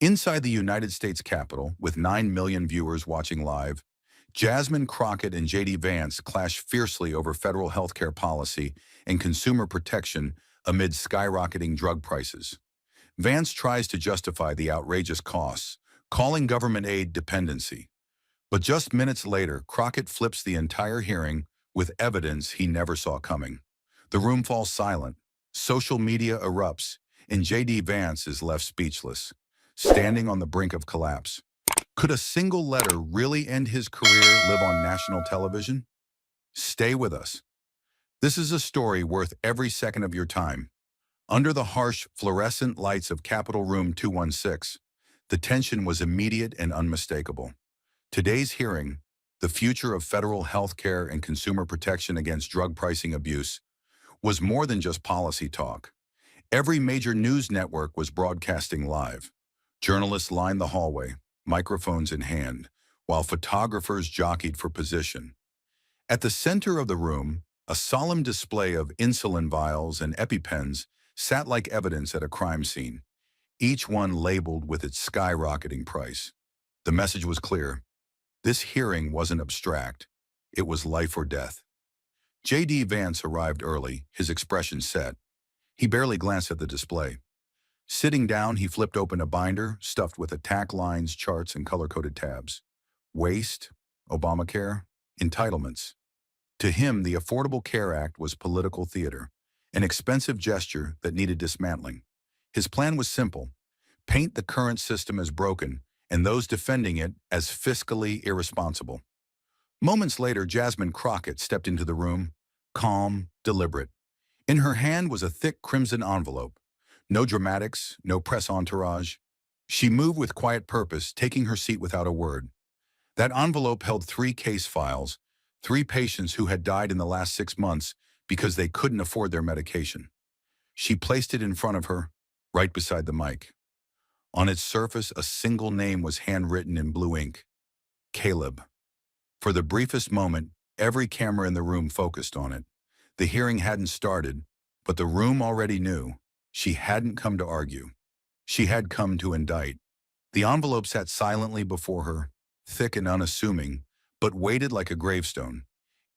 Inside the United States Capitol, with 9 million viewers watching live, Jasmine, Crockett, and J.D. Vance clash fiercely over federal healthcare policy and consumer protection amid skyrocketing drug prices. Vance tries to justify the outrageous costs, calling government aid dependency. But just minutes later, Crockett flips the entire hearing with evidence he never saw coming. The room falls silent, social media erupts, and J.D. Vance is left speechless, standing on the brink of collapse. Could a single letter really end his career, live on national television? Stay with us. This is a story worth every second of your time. Under the harsh, fluorescent lights of Capitol Room 216, the tension was immediate and unmistakable. Today's hearing, the future of federal health care and consumer protection against drug pricing abuse, was more than just policy talk. Every major news network was broadcasting live. Journalists lined the hallway, microphones in hand, while photographers jockeyed for position. At the center of the room, a solemn display of insulin vials and EpiPens sat like evidence at a crime scene, each one labeled with its skyrocketing price. The message was clear. This hearing wasn't abstract. It was life or death. J.D. Vance arrived early, his expression set. He barely glanced at the display. Sitting down, he flipped open a binder stuffed with attack lines, charts, and color-coded tabs. Waste, Obamacare, entitlements. To him, the Affordable Care Act was political theater, an expensive gesture that needed dismantling. His plan was simple: paint the current system as broken and those defending it as fiscally irresponsible. Moments later, Jasmine Crockett stepped into the room, calm, deliberate. In her hand was a thick crimson envelope. No dramatics, no press entourage. She moved with quiet purpose, taking her seat without a word. That envelope held 3 case files, 3 patients who had died in the last 6 months because they couldn't afford their medication. She placed it in front of her, right beside the mic. On its surface, a single name was handwritten in blue ink: Caleb. For the briefest moment, every camera in the room focused on it. The hearing hadn't started, but the room already knew. She hadn't come to argue. She had come to indict. The envelope sat silently before her, thick and unassuming, but weighted like a gravestone.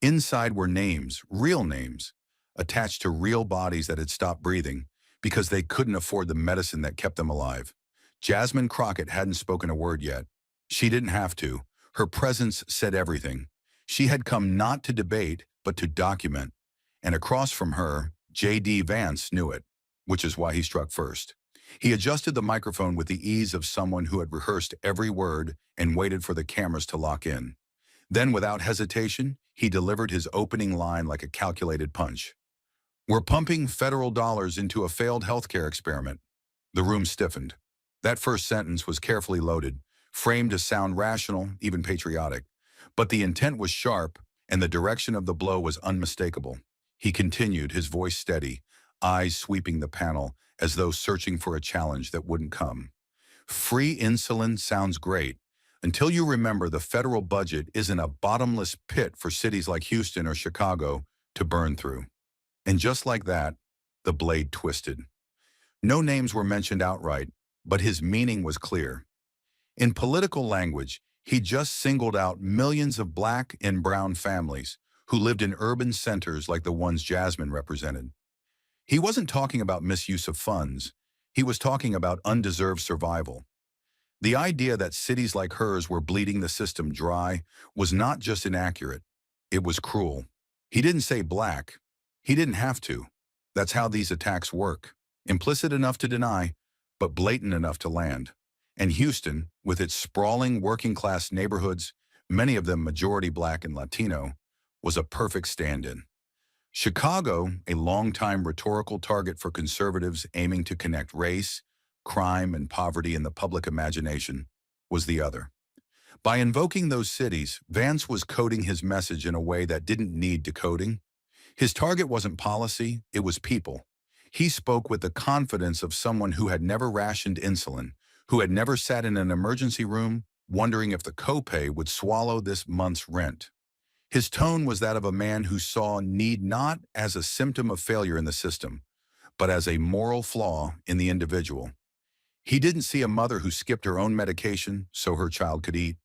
Inside were names, real names, attached to real bodies that had stopped breathing because they couldn't afford the medicine that kept them alive. Jasmine Crockett hadn't spoken a word yet. She didn't have to. Her presence said everything. She had come not to debate, but to document. And across from her, J.D. Vance knew it, which is why he struck first. He adjusted the microphone with the ease of someone who had rehearsed every word and waited for the cameras to lock in. Then, without hesitation, he delivered his opening line like a calculated punch. "We're pumping federal dollars into a failed healthcare experiment." The room stiffened. That first sentence was carefully loaded, framed to sound rational, even patriotic. But the intent was sharp, and the direction of the blow was unmistakable. He continued, his voice steady, eyes sweeping the panel as though searching for a challenge that wouldn't come. "Free insulin sounds great, until you remember the federal budget isn't a bottomless pit for cities like Houston or Chicago to burn through." And just like that, the blade twisted. No names were mentioned outright, but his meaning was clear. In political language, he just singled out millions of Black and brown families who lived in urban centers like the ones Jasmine represented. He wasn't talking about misuse of funds. He was talking about undeserved survival. The idea that cities like hers were bleeding the system dry was not just inaccurate, it was cruel. He didn't say Black. He didn't have to. That's how these attacks work. Implicit enough to deny, but blatant enough to land. And Houston, with its sprawling working-class neighborhoods, many of them majority Black and Latino, was a perfect stand-in. Chicago, a long-time rhetorical target for conservatives aiming to connect race, crime, and poverty in the public imagination, was the other. By invoking those cities, Vance was coding his message in a way that didn't need decoding. His target wasn't policy, it was people. He spoke with the confidence of someone who had never rationed insulin, who had never sat in an emergency room wondering if the copay would swallow this month's rent. His tone was that of a man who saw need not as a symptom of failure in the system, but as a moral flaw in the individual. He didn't see a mother who skipped her own medication so her child could eat.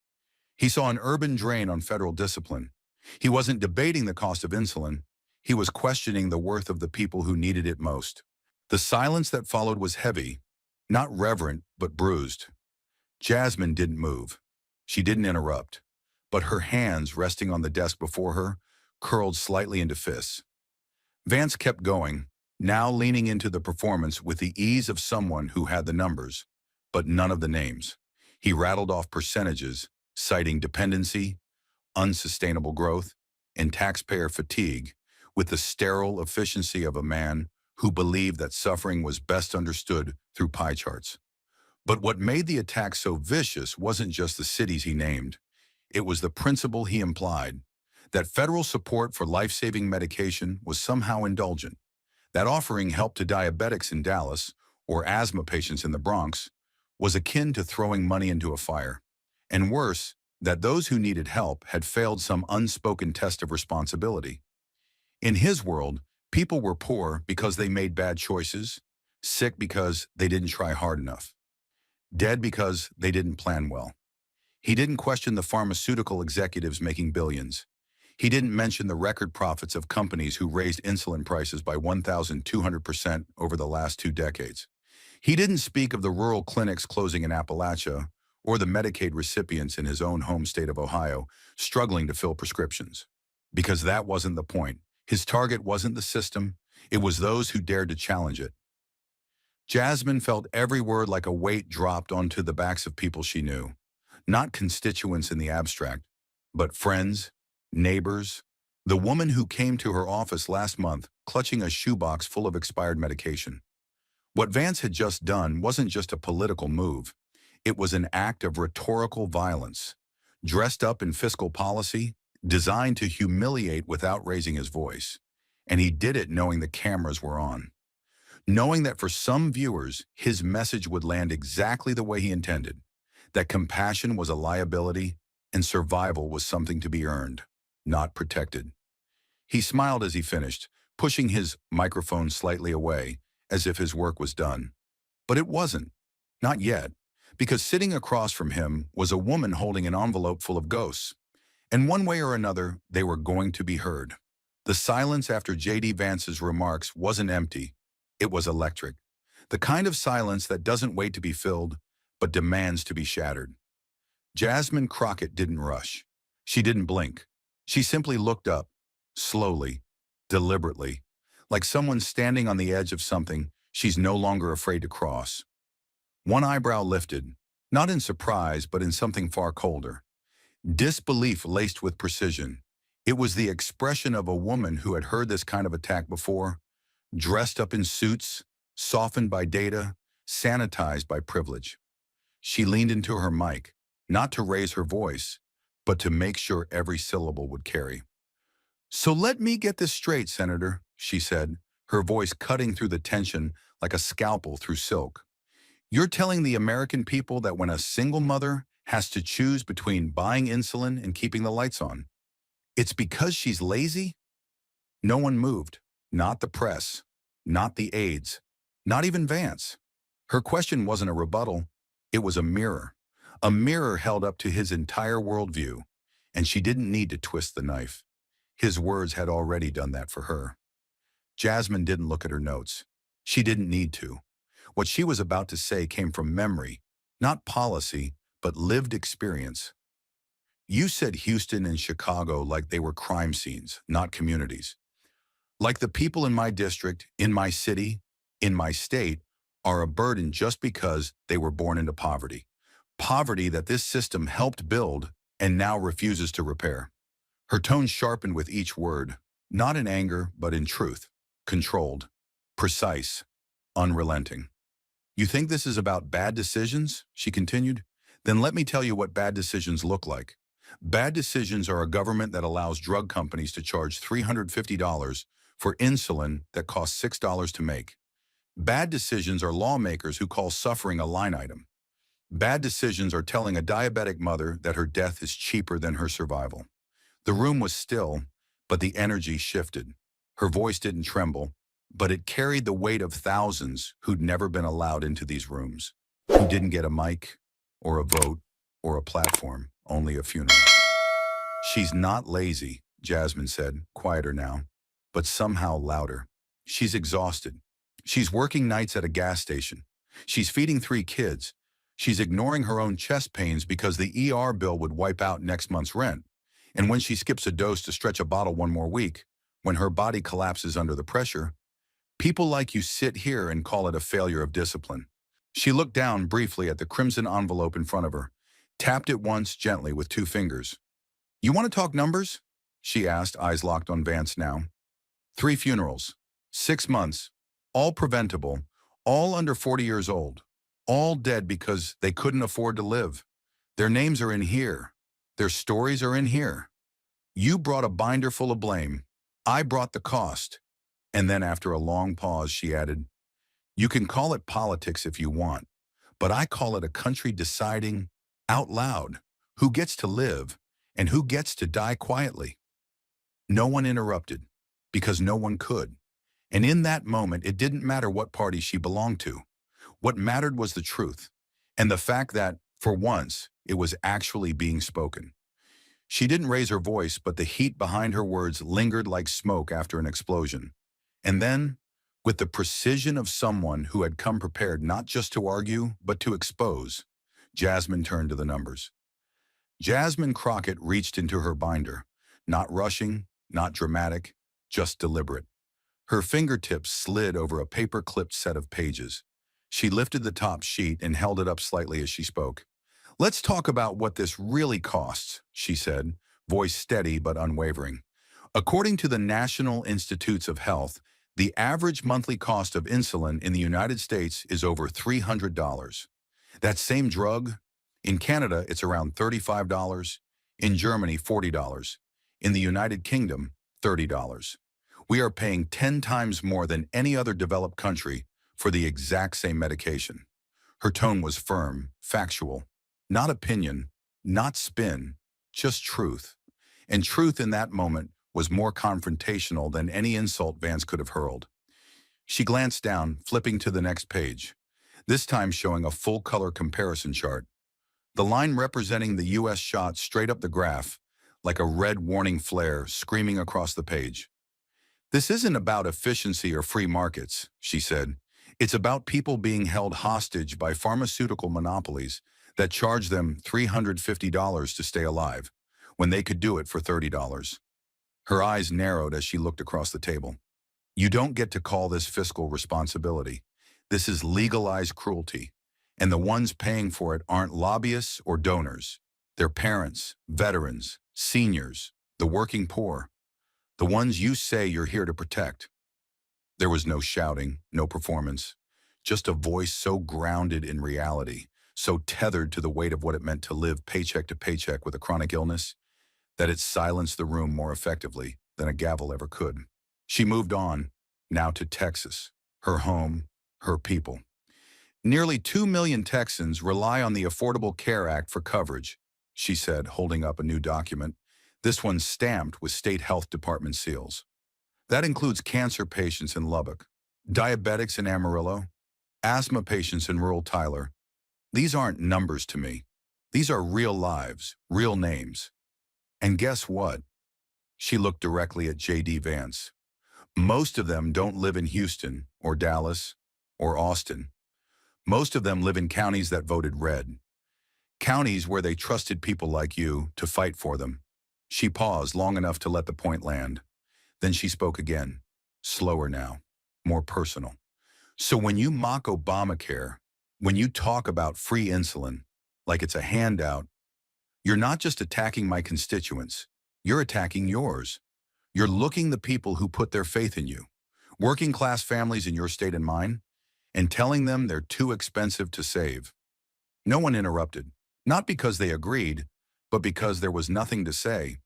He saw an urban drain on federal discipline. He wasn't debating the cost of insulin. He was questioning the worth of the people who needed it most. The silence that followed was heavy, not reverent, but bruised. Jasmine didn't move. She didn't interrupt, but her hands resting on the desk before her curled slightly into fists. Vance kept going, now leaning into the performance with the ease of someone who had the numbers, but none of the names. He rattled off percentages, citing dependency, unsustainable growth, and taxpayer fatigue with the sterile efficiency of a man who believed that suffering was best understood through pie charts. But what made the attack so vicious wasn't just the cities he named. It was the principle he implied, that federal support for life-saving medication was somehow indulgent, that offering help to diabetics in Dallas or asthma patients in the Bronx was akin to throwing money into a fire. And worse, that those who needed help had failed some unspoken test of responsibility. In his world, people were poor because they made bad choices, sick because they didn't try hard enough, dead because they didn't plan well. He didn't question the pharmaceutical executives making billions. He didn't mention the record profits of companies who raised insulin prices by 1,200% over the last 2 decades. He didn't speak of the rural clinics closing in Appalachia or the Medicaid recipients in his own home state of Ohio struggling to fill prescriptions. Because that wasn't the point. His target wasn't the system, it was those who dared to challenge it. Jasmine felt every word like a weight dropped onto the backs of people she knew. Not constituents in the abstract, but friends, neighbors, the woman who came to her office last month clutching a shoebox full of expired medication. What Vance had just done wasn't just a political move. It was an act of rhetorical violence, dressed up in fiscal policy, designed to humiliate without raising his voice. And he did it knowing the cameras were on. Knowing that for some viewers, his message would land exactly the way he intended, that compassion was a liability and survival was something to be earned, not protected. He smiled as he finished, pushing his microphone slightly away, as if his work was done. But it wasn't. Not yet, because sitting across from him was a woman holding an envelope full of ghosts. And one way or another, they were going to be heard. The silence after J.D. Vance's remarks wasn't empty. It was electric. The kind of silence that doesn't wait to be filled, but demands to be shattered. Jasmine Crockett didn't rush. She didn't blink. She simply looked up, slowly, deliberately, like someone standing on the edge of something she's no longer afraid to cross. One eyebrow lifted, not in surprise, but in something far colder. Disbelief laced with precision. It was the expression of a woman who had heard this kind of attack before, dressed up in suits, softened by data, sanitized by privilege. She leaned into her mic, not to raise her voice, but to make sure every syllable would carry. "So let me get this straight, Senator," she said, her voice cutting through the tension like a scalpel through silk. "You're telling the American people that when a single mother has to choose between buying insulin and keeping the lights on, it's because she's lazy?" No one moved. Not the press, not the aides, not even Vance. Her question wasn't a rebuttal, it was a mirror held up to his entire worldview, and she didn't need to twist the knife. His words had already done that for her. Jasmine didn't look at her notes. She didn't need to. What she was about to say came from memory, not policy, but lived experience. "You said Houston and Chicago like they were crime scenes, not communities. Like the people in my district, in my city, in my state, are a burden just because they were born into poverty. Poverty that this system helped build and now refuses to repair." Her tone sharpened with each word, not in anger, but in truth. Controlled, precise, unrelenting. "You think this is about bad decisions?" she continued. "Then let me tell you what bad decisions look like. Bad decisions are a government that allows drug companies to charge $350 for insulin that costs $6 to make. Bad decisions are lawmakers who call suffering a line item. Bad decisions are telling a diabetic mother that her death is cheaper than her survival." The room was still, but the energy shifted. Her voice didn't tremble, but it carried the weight of thousands who'd never been allowed into these rooms. who didn't get a mic or a vote or a platform, only a funeral. She's not lazy, Jasmine said, quieter now, but somehow louder. She's exhausted. She's working nights at a gas station. She's feeding 3 kids. She's ignoring her own chest pains because the ER bill would wipe out next month's rent. And when she skips a dose to stretch a bottle one more week, when her body collapses under the pressure, people like you sit here and call it a failure of discipline. She looked down briefly at the crimson envelope in front of her, tapped it once gently with 2 fingers. "You want to talk numbers?" she asked, eyes locked on Vance now. 3 funerals, 6 months, all preventable, all under 40 years old, all dead because they couldn't afford to live. Their names are in here. Their stories are in here. You brought a binder full of blame. I brought the cost. And then after a long pause, she added, "You can call it politics if you want, but I call it a country deciding, out loud, who gets to live and who gets to die quietly." No one interrupted, because no one could. And in that moment, it didn't matter what party she belonged to. What mattered was the truth, and the fact that, for once, it was actually being spoken. She didn't raise her voice, but the heat behind her words lingered like smoke after an explosion. And then, with the precision of someone who had come prepared not just to argue, but to expose, Jasmine turned to the numbers. Jasmine Crockett reached into her binder, not rushing, not dramatic, just deliberate. Her fingertips slid over a paper-clipped set of pages. She lifted the top sheet and held it up slightly as she spoke. "Let's talk about what this really costs," she said, voice steady but unwavering. "According to the National Institutes of Health, the average monthly cost of insulin in the United States is over $300. That same drug, in Canada, it's around $35, in Germany, $40, in the United Kingdom, $30. We are paying 10 times more than any other developed country for the exact same medication." Her tone was firm, factual, not opinion, not spin, just truth. And truth in that moment was more confrontational than any insult Vance could have hurled. She glanced down, flipping to the next page, this time showing a full-color comparison chart. The line representing the U.S. shot straight up the graph, like a red warning flare screaming across the page. "This isn't about efficiency or free markets," she said. "It's about people being held hostage by pharmaceutical monopolies that charge them $350 to stay alive, when they could do it for $30. Her eyes narrowed as she looked across the table. "You don't get to call this fiscal responsibility. This is legalized cruelty. And the ones paying for it aren't lobbyists or donors. They're parents, veterans, seniors, the working poor. The ones you say you're here to protect." There was no shouting, no performance, just a voice so grounded in reality, so tethered to the weight of what it meant to live paycheck to paycheck with a chronic illness, that it silenced the room more effectively than a gavel ever could. She moved on, now to Texas, her home, her people. "Nearly 2 million Texans rely on the Affordable Care Act for coverage," she said, holding up a new document, this one stamped with state health department seals. "That includes cancer patients in Lubbock, diabetics in Amarillo, asthma patients in rural Tyler. These aren't numbers to me. These are real lives, real names. And guess what?" She looked directly at J.D. Vance. "Most of them don't live in Houston or Dallas or Austin. Most of them live in counties that voted red. Counties where they trusted people like you to fight for them." She paused long enough to let the point land. Then she spoke again, slower now, more personal. "So when you mock Obamacare, when you talk about free insulin, like it's a handout, you're not just attacking my constituents, you're attacking yours. You're looking the people who put their faith in you, working class families in your state and mine, and telling them they're too expensive to save." No one interrupted, not because they agreed, but because there was nothing to say.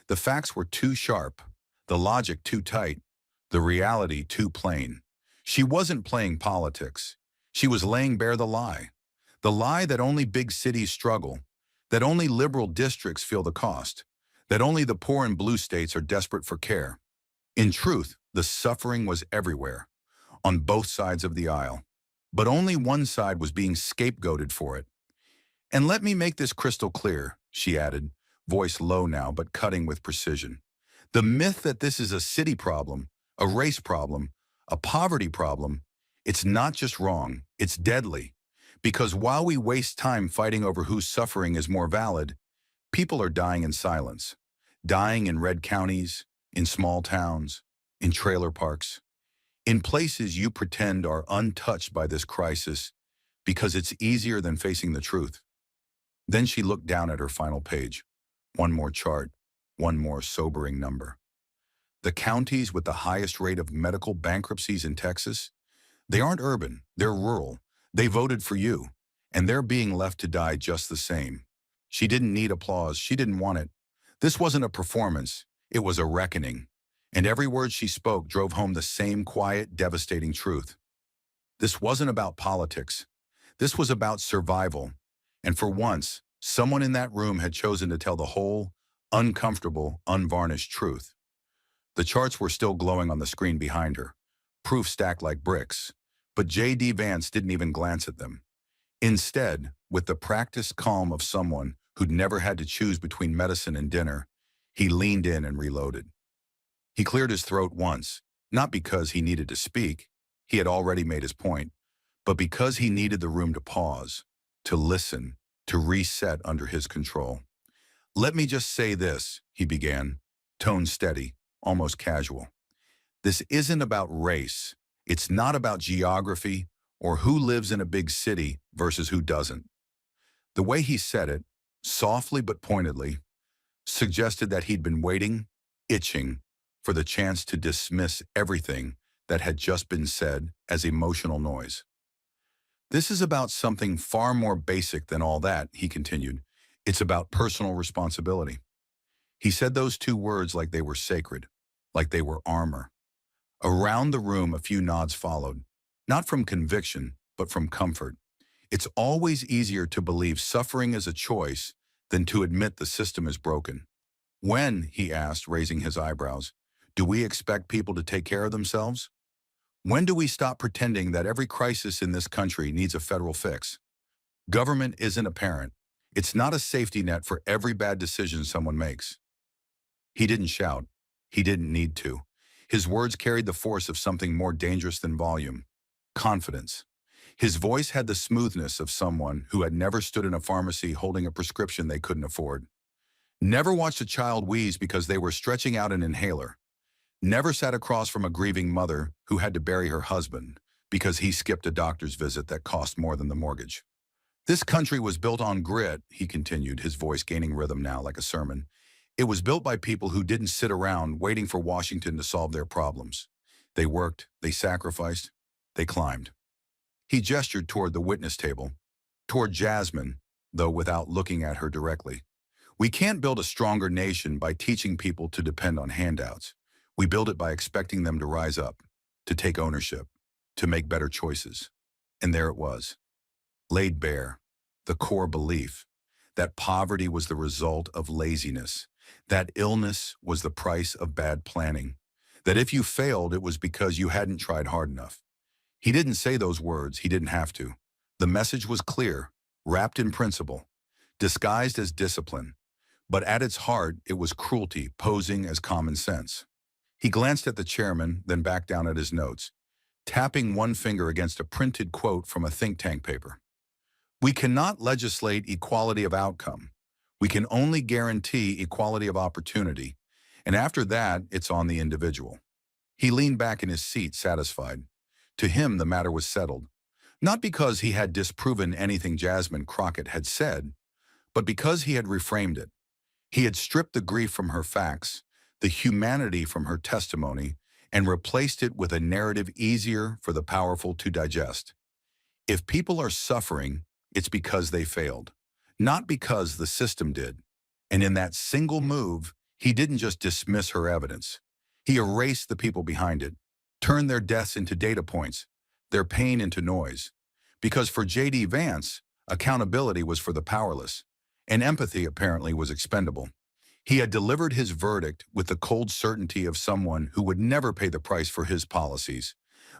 The facts were too sharp, the logic too tight, the reality too plain. She wasn't playing politics. She was laying bare the lie that only big cities struggle, that only liberal districts feel the cost, that only the poor in blue states are desperate for care. In truth, the suffering was everywhere, on both sides of the aisle. But only one side was being scapegoated for it. And let me make this crystal clear, she added, voice low now but cutting with precision. The myth that this is a city problem, a race problem, a poverty problem, it's not just wrong, it's deadly. Because while we waste time fighting over whose suffering is more valid, people are dying in silence. Dying in red counties, in small towns, in trailer parks, in places you pretend are untouched by this crisis because it's easier than facing the truth. Then she looked down at her final page. One more chart, one more sobering number. The counties with the highest rate of medical bankruptcies in Texas, they aren't urban, they're rural. They voted for you, and they're being left to die just the same. She didn't need applause, she didn't want it. This wasn't a performance, it was a reckoning. And every word she spoke drove home the same quiet, devastating truth. This wasn't about politics. This was about survival. And for once, someone in that room had chosen to tell the whole, uncomfortable, unvarnished truth. The charts were still glowing on the screen behind her, proof stacked like bricks, but J.D. Vance didn't even glance at them. Instead, with the practiced calm of someone who'd never had to choose between medicine and dinner, he leaned in and reloaded. He cleared his throat once, not because he needed to speak, he had already made his point, but because he needed the room to pause, to listen, to reset under his control. Let me just say this, he began, tone steady, almost casual. This isn't about race. It's not about geography or who lives in a big city versus who doesn't. The way he said it, softly but pointedly, suggested that he'd been waiting, itching, for the chance to dismiss everything that had just been said as emotional noise. This is about something far more basic than all that, he continued. It's about personal responsibility. He said those two words like they were sacred, like they were armor. Around the room, a few nods followed, not from conviction, but from comfort. It's always easier to believe suffering is a choice than to admit the system is broken. When, he asked, raising his eyebrows, do we expect people to take care of themselves? When do we stop pretending that every crisis in this country needs a federal fix? Government isn't a parent. It's not a safety net for every bad decision someone makes. He didn't shout. He didn't need to. His words carried the force of something more dangerous than volume. Confidence. His voice had the smoothness of someone who had never stood in a pharmacy holding a prescription they couldn't afford. Never watched a child wheeze because they were stretching out an inhaler. Never sat across from a grieving mother who had to bury her husband because he skipped a doctor's visit that cost more than the mortgage. This country was built on grit, he continued, his voice gaining rhythm now like a sermon. It was built by people who didn't sit around waiting for Washington to solve their problems. They worked, they sacrificed, they climbed. He gestured toward the witness table, toward Jasmine, though without looking at her directly. We can't build a stronger nation by teaching people to depend on handouts. We build it by expecting them to rise up, to take ownership, to make better choices. And there it was, laid bare, the core belief that poverty was the result of laziness, that illness was the price of bad planning, that if you failed, it was because you hadn't tried hard enough. He didn't say those words, he didn't have to. The message was clear, wrapped in principle, disguised as discipline, but at its heart, it was cruelty posing as common sense. He glanced at the chairman, then back down at his notes, tapping one finger against a printed quote from a think tank paper. We cannot legislate equality of outcome. We can only guarantee equality of opportunity, and after that, it's on the individual. He leaned back in his seat, satisfied. To him, the matter was settled, not because he had disproven anything Jasmine Crockett had said, but because he had reframed it. He had stripped the grief from her facts, the humanity from her testimony, and replaced it with a narrative easier for the powerful to digest. If people are suffering, it's because they failed, not because the system did. And in that single move, he didn't just dismiss her evidence. He erased the people behind it, turned their deaths into data points, their pain into noise. Because for J.D. Vance, accountability was for the powerless, and empathy apparently was expendable. He had delivered his verdict with the cold certainty of someone who would never pay the price for his policies,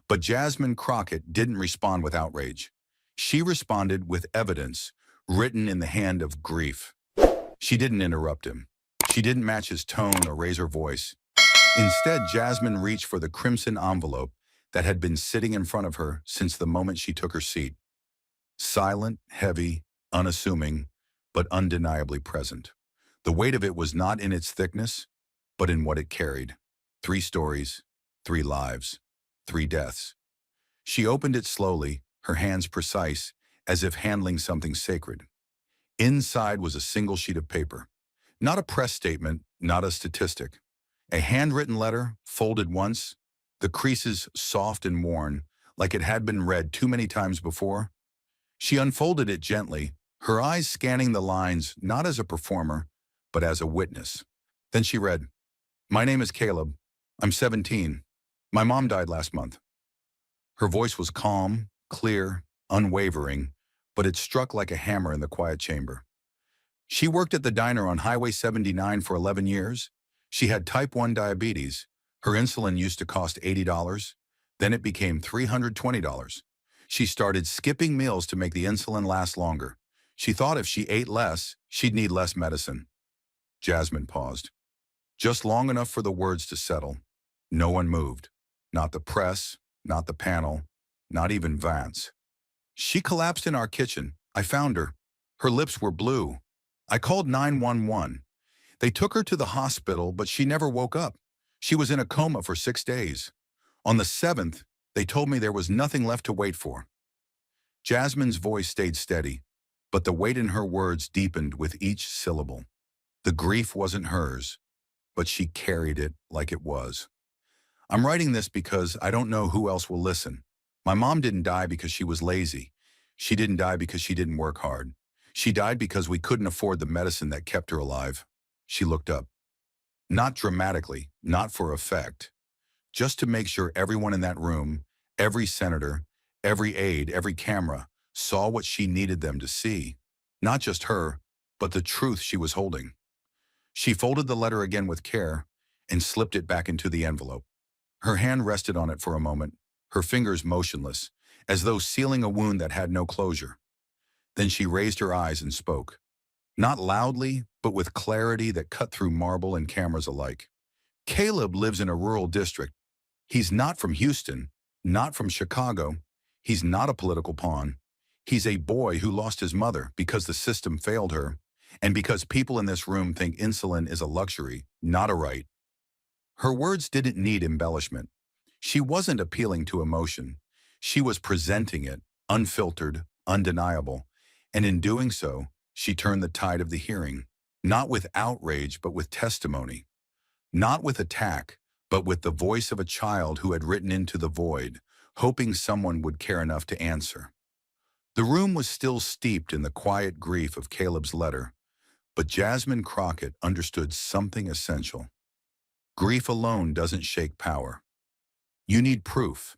But Jasmine Crockett didn't respond with outrage. She responded with evidence written in the hand of grief. She didn't interrupt him. She didn't match his tone or raise her voice. Instead, Jasmine reached for the crimson envelope that had been sitting in front of her since the moment she took her seat. Silent, heavy, unassuming, but undeniably present. The weight of it was not in its thickness, but in what it carried. 3 stories, 3 lives, 3 deaths. She opened it slowly, her hands precise, as if handling something sacred. Inside was a single sheet of paper. Not a press statement, not a statistic. A handwritten letter, folded once, the creases soft and worn, like it had been read too many times before. She unfolded it gently, her eyes scanning the lines not as a performer, but as a witness. Then she read, "My name is Caleb. I'm 17. My mom died last month." Her voice was calm, clear, unwavering, but it struck like a hammer in the quiet chamber. She worked at the diner on Highway 79 for 11 years. She had type 1 diabetes. Her insulin used to cost $80. Then it became $320. She started skipping meals to make the insulin last longer. She thought if she ate less, she'd need less medicine. Jasmine paused. Just long enough for the words to settle. No one moved. Not the press, not the panel, not even Vance. "She collapsed in our kitchen. I found her. Her lips were blue. I called 911. They took her to the hospital, but she never woke up. She was in a coma for 6 days. On the 7th, they told me there was nothing left to wait for." Jasmine's voice stayed steady, but the weight in her words deepened with each syllable. The grief wasn't hers, but she carried it like it was. "I'm writing this because I don't know who else will listen. My mom didn't die because she was lazy. She didn't die because she didn't work hard. She died because we couldn't afford the medicine that kept her alive." She looked up. Not dramatically, not for effect, just to make sure everyone in that room, every senator, every aide, every camera, saw what she needed them to see. Not just her, but the truth she was holding. She folded the letter again with care and slipped it back into the envelope. Her hand rested on it for a moment, her fingers motionless, as though sealing a wound that had no closure. Then she raised her eyes and spoke. Not loudly, but with clarity that cut through marble and cameras alike. "Caleb lives in a rural district. He's not from Houston, not from Chicago. He's not a political pawn. He's a boy who lost his mother because the system failed her, and because people in this room think insulin is a luxury, not a right." Her words didn't need embellishment. She wasn't appealing to emotion. She was presenting it, unfiltered, undeniable, and in doing so, she turned the tide of the hearing, not with outrage, but with testimony. Not with attack, but with the voice of a child who had written into the void, hoping someone would care enough to answer. The room was still steeped in the quiet grief of Caleb's letter, but Jasmine Crockett understood something essential. Grief alone doesn't shake power. You need proof.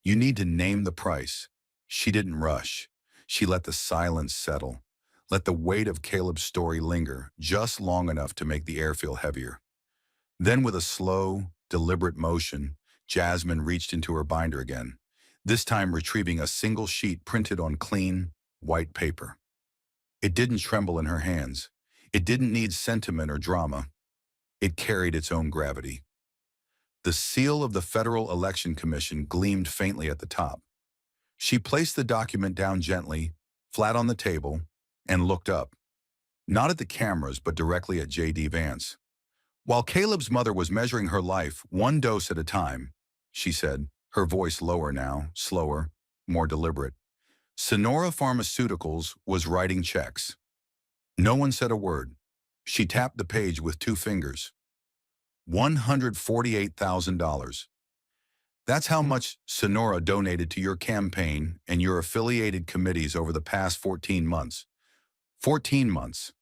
You need to name the price. She didn't rush. She let the silence settle, let the weight of Caleb's story linger just long enough to make the air feel heavier. Then with a slow, deliberate motion, Jasmine reached into her binder again, this time retrieving a single sheet printed on clean, white paper. It didn't tremble in her hands. It didn't need sentiment or drama. It carried its own gravity. The seal of the Federal Election Commission gleamed faintly at the top. She placed the document down gently, flat on the table, and looked up. Not at the cameras, but directly at J.D. Vance. "While Caleb's mother was measuring her life, one dose at a time," she said, her voice lower now, slower, more deliberate, "Sonora Pharmaceuticals was writing checks." No one said a word. She tapped the page with 2 fingers. $148,000. That's how much Sonora donated to your campaign and your affiliated committees over the past 14 months. 14 months.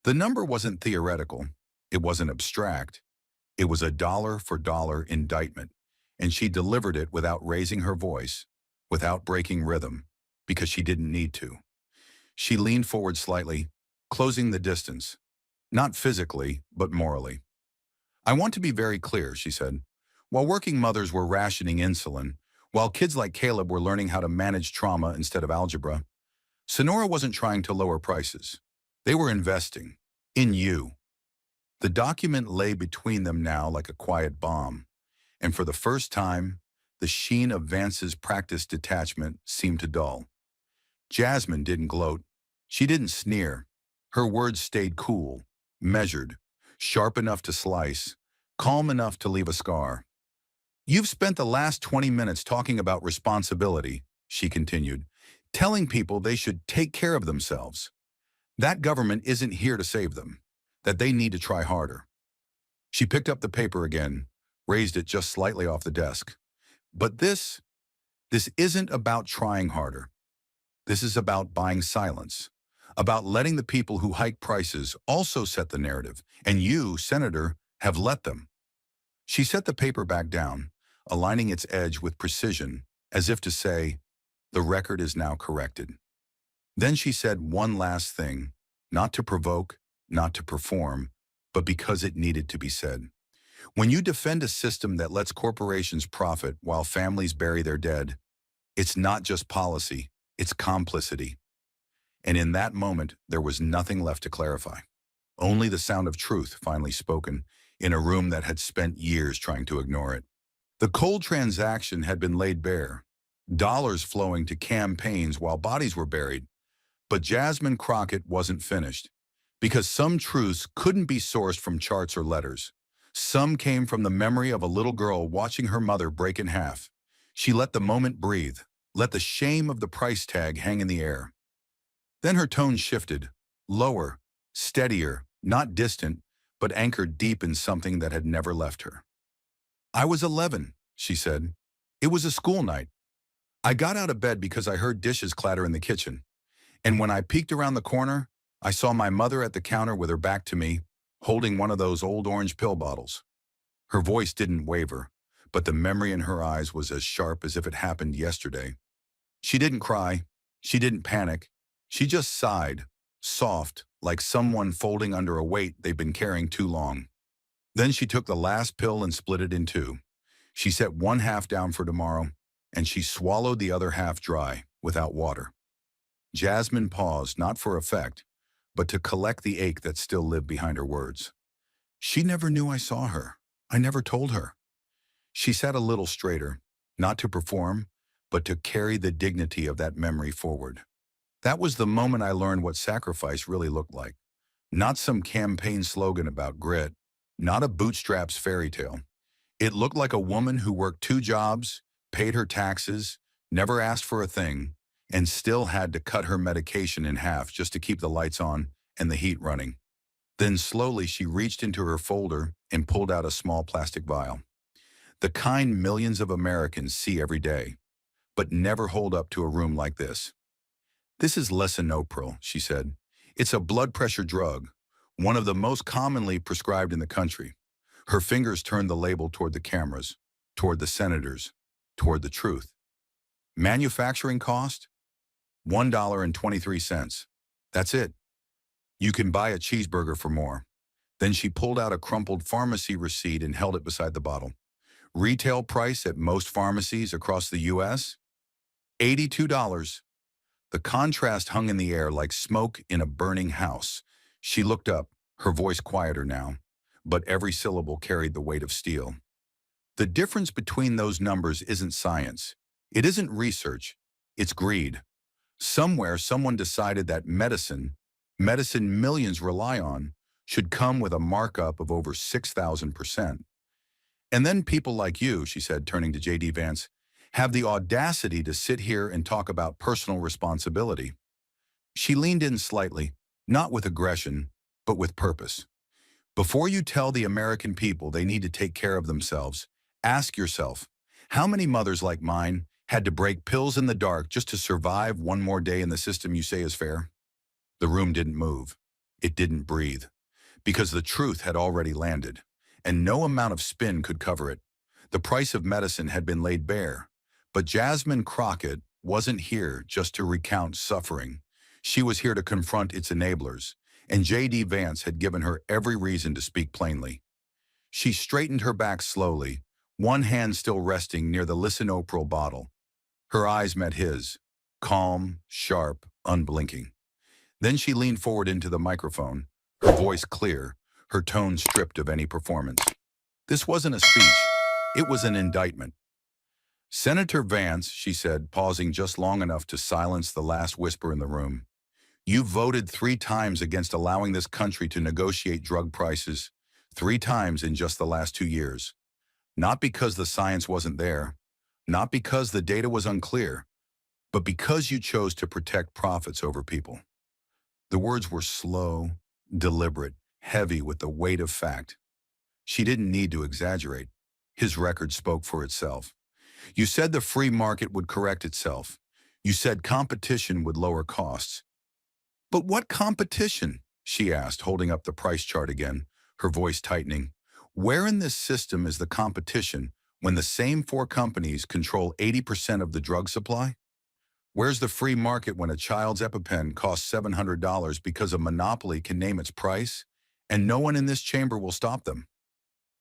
The number wasn't theoretical. It wasn't abstract. It was a dollar-for-dollar indictment, and she delivered it without raising her voice, without breaking rhythm, because she didn't need to. She leaned forward slightly, closing the distance, not physically, but morally. "I want to be very clear," she said. While working mothers were rationing insulin, while kids like Caleb were learning how to manage trauma instead of algebra, Sonora wasn't trying to lower prices. They were investing in you. The document lay between them now like a quiet bomb, and for the first time, the sheen of Vance's practiced detachment seemed to dull. Jasmine didn't gloat. She didn't sneer. Her words stayed cool, measured, sharp enough to slice, calm enough to leave a scar. You've spent the last 20 minutes talking about responsibility, she continued, telling people they should take care of themselves. That government isn't here to save them, that they need to try harder. She picked up the paper again, raised it just slightly off the desk. But this isn't about trying harder. This is about buying silence, about letting the people who hike prices also set the narrative, and you, Senator, have let them. She set the paper back down, aligning its edge with precision, as if to say, the record is now corrected. Then she said one last thing, not to provoke, not to perform, but because it needed to be said. When you defend a system that lets corporations profit while families bury their dead, it's not just policy, it's complicity. And in that moment, there was nothing left to clarify. Only the sound of truth finally spoken in a room that had spent years trying to ignore it. The cold transaction had been laid bare, dollars flowing to campaigns while bodies were buried. But Jasmine Crockett wasn't finished, because some truths couldn't be sourced from charts or letters. Some came from the memory of a little girl watching her mother break in half. She let the moment breathe, let the shame of the price tag hang in the air. Then her tone shifted, lower, steadier, not distant, but anchored deep in something that had never left her. I was 11, she said. It was a school night. I got out of bed because I heard dishes clatter in the kitchen. And when I peeked around the corner, I saw my mother at the counter with her back to me, holding one of those old orange pill bottles. Her voice didn't waver, but the memory in her eyes was as sharp as if it happened yesterday. She didn't cry. She didn't panic. She just sighed, soft, like someone folding under a weight they've been carrying too long. Then she took the last pill and split it in two. She set one half down for tomorrow, and she swallowed the other half dry, without water. Jasmine paused, not for effect, but to collect the ache that still lived behind her words. She never knew I saw her. I never told her. She sat a little straighter, not to perform, but to carry the dignity of that memory forward. That was the moment I learned what sacrifice really looked like. Not some campaign slogan about grit, not a bootstraps fairy tale. It looked like a woman who worked 2 jobs, paid her taxes, never asked for a thing, and still had to cut her medication in half just to keep the lights on and the heat running. Then slowly she reached into her folder and pulled out a small plastic vial. The kind millions of Americans see every day, but never hold up to a room like this. This is lisinopril, she said. It's a blood pressure drug, one of the most commonly prescribed in the country. Her fingers turned the label toward the cameras, toward the senators, toward the truth. Manufacturing cost? $1.23. That's it. You can buy a cheeseburger for more. Then she pulled out a crumpled pharmacy receipt and held it beside the bottle. Retail price at most pharmacies across the U.S.? $82. The contrast hung in the air like smoke in a burning house. She looked up, her voice quieter now, but every syllable carried the weight of steel. The difference between those numbers isn't science. It isn't research. It's greed. Somewhere, someone decided that medicine millions rely on, should come with a markup of over 6,000%. And then people like you, she said, turning to J.D. Vance, have the audacity to sit here and talk about personal responsibility. She leaned in slightly, not with aggression, but with purpose. Before you tell the American people they need to take care of themselves, ask yourself, how many mothers like mine had to break pills in the dark just to survive one more day in the system you say is fair? The room didn't move. It didn't breathe. Because the truth had already landed, and no amount of spin could cover it. The price of medicine had been laid bare. But Jasmine Crockett wasn't here just to recount suffering. She was here to confront its enablers, and J.D. Vance had given her every reason to speak plainly. She straightened her back slowly, one hand still resting near the lisinopril bottle. Her eyes met his, calm, sharp, unblinking. Then she leaned forward into the microphone, her voice clear, her tone stripped of any performance. This wasn't a speech. It was an indictment. Senator Vance, she said, pausing just long enough to silence the last whisper in the room. You voted 3 times against allowing this country to negotiate drug prices, 3 times in just the last 2 years. Not because the science wasn't there, not because the data was unclear, but because you chose to protect profits over people. The words were slow, deliberate, heavy with the weight of fact. She didn't need to exaggerate. His record spoke for itself. You said the free market would correct itself. You said competition would lower costs. But what competition? She asked, holding up the price chart again, her voice tightening. Where in this system is the competition when the same 4 companies control 80% of the drug supply? Where's the free market when a child's EpiPen costs $700 because a monopoly can name its price, and no one in this chamber will stop them?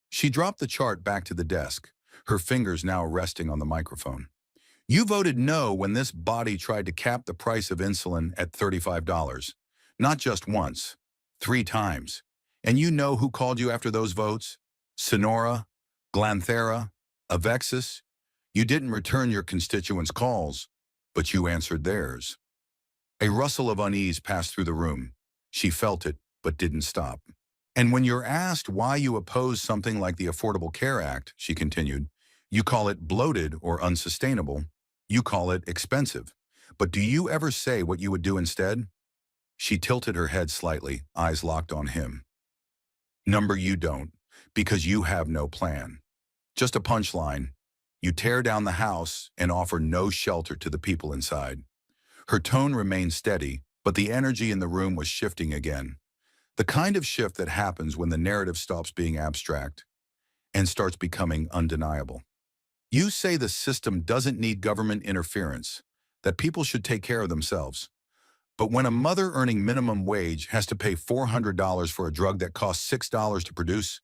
She dropped the chart back to the desk, her fingers now resting on the microphone. You voted no when this body tried to cap the price of insulin at $35. Not just once, 3 times. And you know who called you after those votes? Sonora, Glanthera, Avexis. You didn't return your constituents' calls, but you answered theirs. A rustle of unease passed through the room. She felt it, but didn't stop. And when you're asked why you oppose something like the Affordable Care Act, she continued, you call it bloated or unsustainable. You call it expensive. But do you ever say what you would do instead? She tilted her head slightly, eyes locked on him. Number you don't, because you have no plan. Just a punchline. You tear down the house and offer no shelter to the people inside. Her tone remained steady, but the energy in the room was shifting again. The kind of shift that happens when the narrative stops being abstract and starts becoming undeniable. You say the system doesn't need government interference, that people should take care of themselves. But when a mother earning minimum wage has to pay $400 for a drug that costs $6 to produce,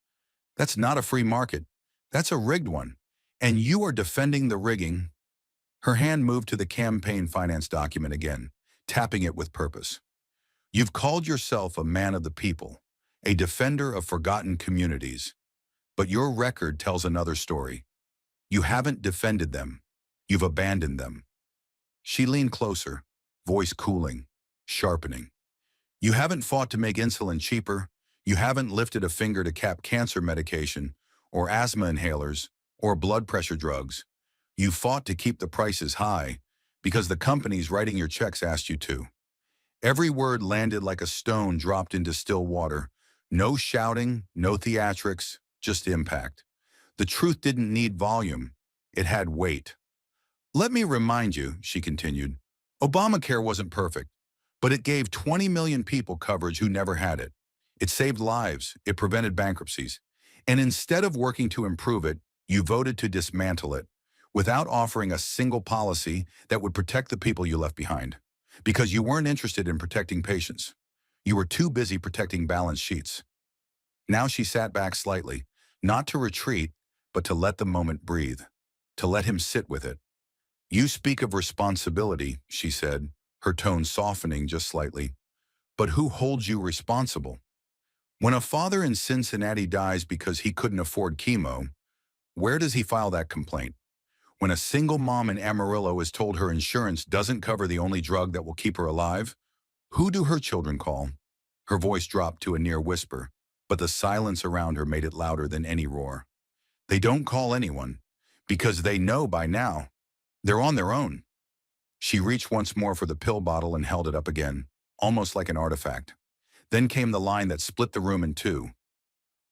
that's not a free market. That's a rigged one. And you are defending the rigging. Her hand moved to the campaign finance document again, tapping it with purpose. You've called yourself a man of the people, a defender of forgotten communities. But your record tells another story. You haven't defended them. You've abandoned them. She leaned closer, voice cooling, sharpening. You haven't fought to make insulin cheaper. You haven't lifted a finger to cap cancer medication, or asthma inhalers, or blood pressure drugs. You fought to keep the prices high because the companies writing your checks asked you to. Every word landed like a stone dropped into still water. No shouting, no theatrics, just impact. The truth didn't need volume. It had weight. Let me remind you, she continued, Obamacare wasn't perfect, but it gave 20 million people coverage who never had it. It saved lives. It prevented bankruptcies. And instead of working to improve it, you voted to dismantle it without offering a single policy that would protect the people you left behind. Because you weren't interested in protecting patients. You were too busy protecting balance sheets. Now she sat back slightly, not to retreat, but to let the moment breathe, to let him sit with it. You speak of responsibility, she said, her tone softening just slightly. But who holds you responsible? When a father in Cincinnati dies because he couldn't afford chemo, where does he file that complaint? When a single mom in Amarillo is told her insurance doesn't cover the only drug that will keep her alive, who do her children call? Her voice dropped to a near whisper, but the silence around her made it louder than any roar. They don't call anyone, because they know by now. They're on their own. She reached once more for the pill bottle and held it up again, almost like an artifact. Then came the line that split the room in two.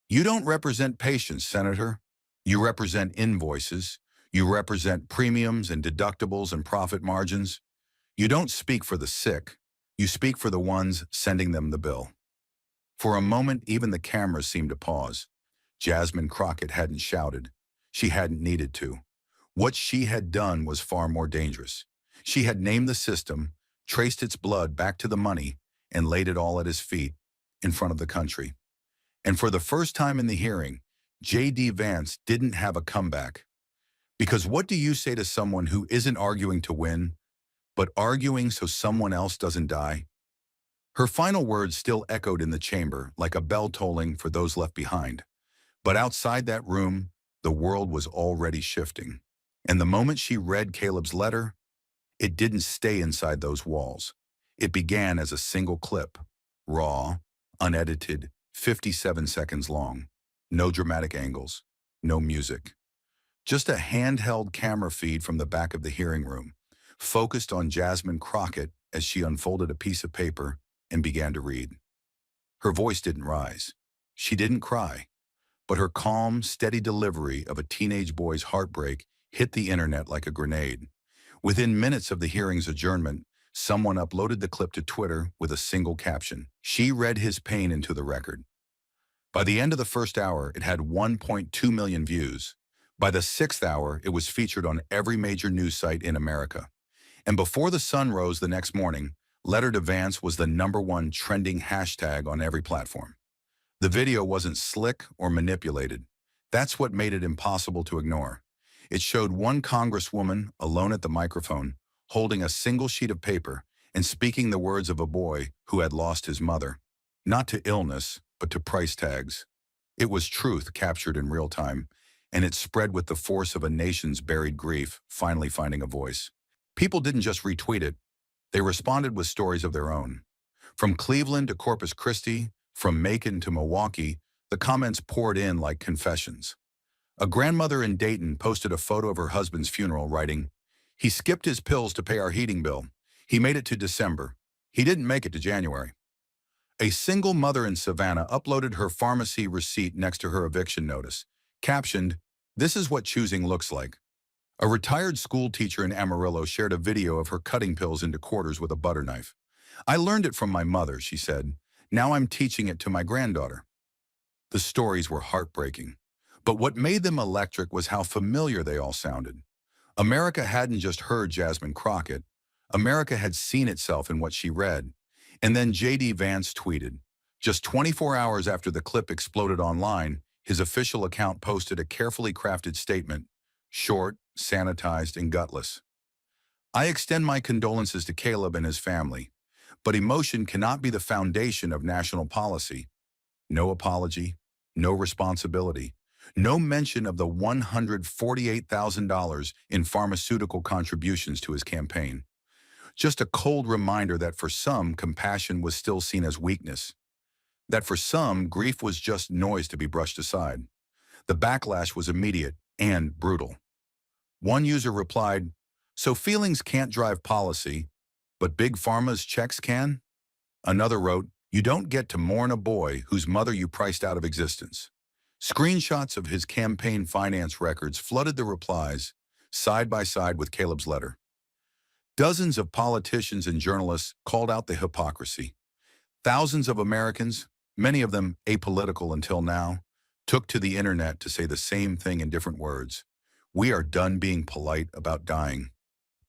You don't represent patients, Senator. You represent invoices. You represent premiums and deductibles and profit margins. You don't speak for the sick. You speak for the ones sending them the bill. For a moment, even the cameras seemed to pause. Jasmine Crockett hadn't shouted. She hadn't needed to. What she had done was far more dangerous. She had named the system, traced its blood back to the money, and laid it all at his feet, in front of the country. And for the first time in the hearing, J.D. Vance didn't have a comeback. Because what do you say to someone who isn't arguing to win, but arguing so someone else doesn't die? Her final words still echoed in the chamber like a bell tolling for those left behind. But outside that room, the world was already shifting. And the moment she read Caleb's letter, it didn't stay inside those walls. It began as a single clip, raw, unedited, 57 seconds long. No dramatic angles, no music. Just a handheld camera feed from the back of the hearing room, focused on Jasmine Crockett as she unfolded a piece of paper and began to read. Her voice didn't rise. She didn't cry, but her calm, steady delivery of a teenage boy's heartbreak hit the internet like a grenade. Within minutes of the hearing's adjournment, someone uploaded the clip to Twitter with a single caption. She read his pain into the record. By the end of the first hour, it had 1.2 million views. By the sixth hour, it was featured on every major news site in America. And before the sun rose the next morning, Letter to Vance was the #1 trending hashtag on every platform. The video wasn't slick or manipulated. That's what made it impossible to ignore. It showed one congresswoman alone at the microphone, holding a single sheet of paper and speaking the words of a boy who had lost his mother. Not to illness, but to price tags. It was truth captured in real time, and it spread with the force of a nation's buried grief finally finding a voice. People didn't just retweet it, they responded with stories of their own. From Cleveland to Corpus Christi, from Macon to Milwaukee, the comments poured in like confessions. A grandmother in Dayton posted a photo of her husband's funeral, writing, "He skipped his pills to pay our heating bill. He made it to December. He didn't make it to January." A single mother in Savannah uploaded her pharmacy receipt next to her eviction notice, captioned, "This is what choosing looks like." A retired school teacher in Amarillo shared a video of her cutting pills into quarters with a butter knife. "I learned it from my mother," she said. "Now I'm teaching it to my granddaughter." The stories were heartbreaking. But what made them electric was how familiar they all sounded. America hadn't just heard Jasmine Crockett. America had seen itself in what she read. And then J.D. Vance tweeted. Just 24 hours after the clip exploded online, his official account posted a carefully crafted statement, short, sanitized, and gutless. "I extend my condolences to Caleb and his family, but emotion cannot be the foundation of national policy. No apology, no responsibility, no mention of the $148,000 in pharmaceutical contributions to his campaign. Just a cold reminder that for some, compassion was still seen as weakness. That for some, grief was just noise to be brushed aside. The backlash was immediate and brutal. One user replied, "So feelings can't drive policy, but Big Pharma's checks can?" Another wrote, "You don't get to mourn a boy whose mother you priced out of existence." Screenshots of his campaign finance records flooded the replies, side by side with Caleb's letter. Dozens of politicians and journalists called out the hypocrisy. Thousands of Americans, many of them apolitical until now, took to the internet to say the same thing in different words. We are done being polite about dying.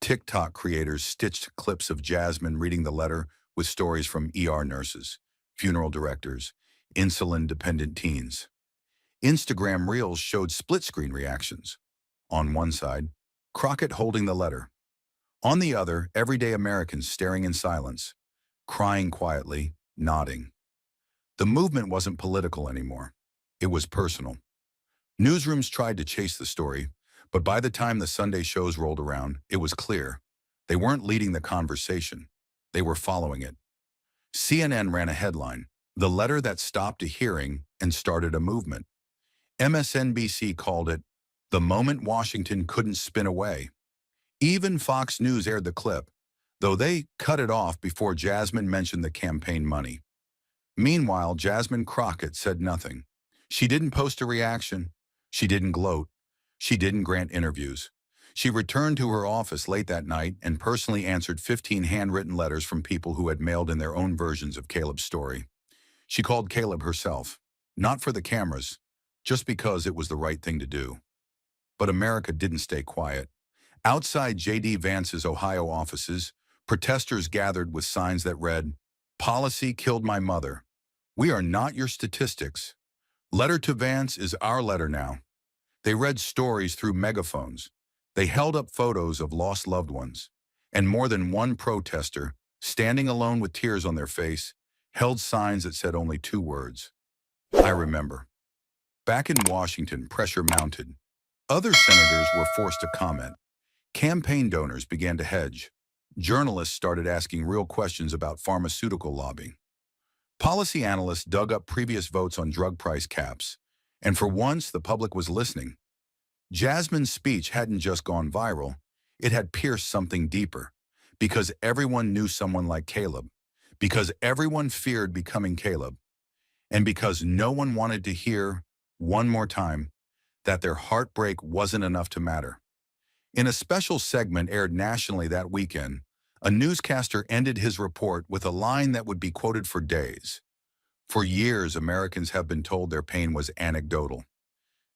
TikTok creators stitched clips of Jasmine reading the letter with stories from ER nurses, funeral directors, insulin-dependent teens. Instagram Reels showed split-screen reactions. On one side, Crockett holding the letter. On the other, everyday Americans staring in silence, crying quietly, nodding. The movement wasn't political anymore. It was personal. Newsrooms tried to chase the story, but by the time the Sunday shows rolled around, it was clear. They weren't leading the conversation. They were following it. CNN ran a headline, "The letter that stopped a hearing and started a movement." MSNBC called it, "The moment Washington couldn't spin away." Even Fox News aired the clip, though they cut it off before Jasmine mentioned the campaign money. Meanwhile, Jasmine Crockett said nothing. She didn't post a reaction. She didn't gloat. She didn't grant interviews. She returned to her office late that night and personally answered 15 handwritten letters from people who had mailed in their own versions of Caleb's story. She called Caleb herself, not for the cameras, just because it was the right thing to do. But America didn't stay quiet. Outside J.D. Vance's Ohio offices, protesters gathered with signs that read, "Policy killed my mother. We are not your statistics. Letter to Vance is our letter now. They read stories through megaphones. They held up photos of lost loved ones. And more than one protester, standing alone with tears on their face, held signs that said only two words. I remember. Back in Washington, pressure mounted. Other senators were forced to comment. Campaign donors began to hedge. Journalists started asking real questions about pharmaceutical lobbying. Policy analysts dug up previous votes on drug price caps. And for once, the public was listening. Jasmine's speech hadn't just gone viral. It had pierced something deeper. Because everyone knew someone like Caleb. Because everyone feared becoming Caleb. And because no one wanted to hear, one more time, that their heartbreak wasn't enough to matter. In a special segment aired nationally that weekend, a newscaster ended his report with a line that would be quoted for days. For years, Americans have been told their pain was anecdotal.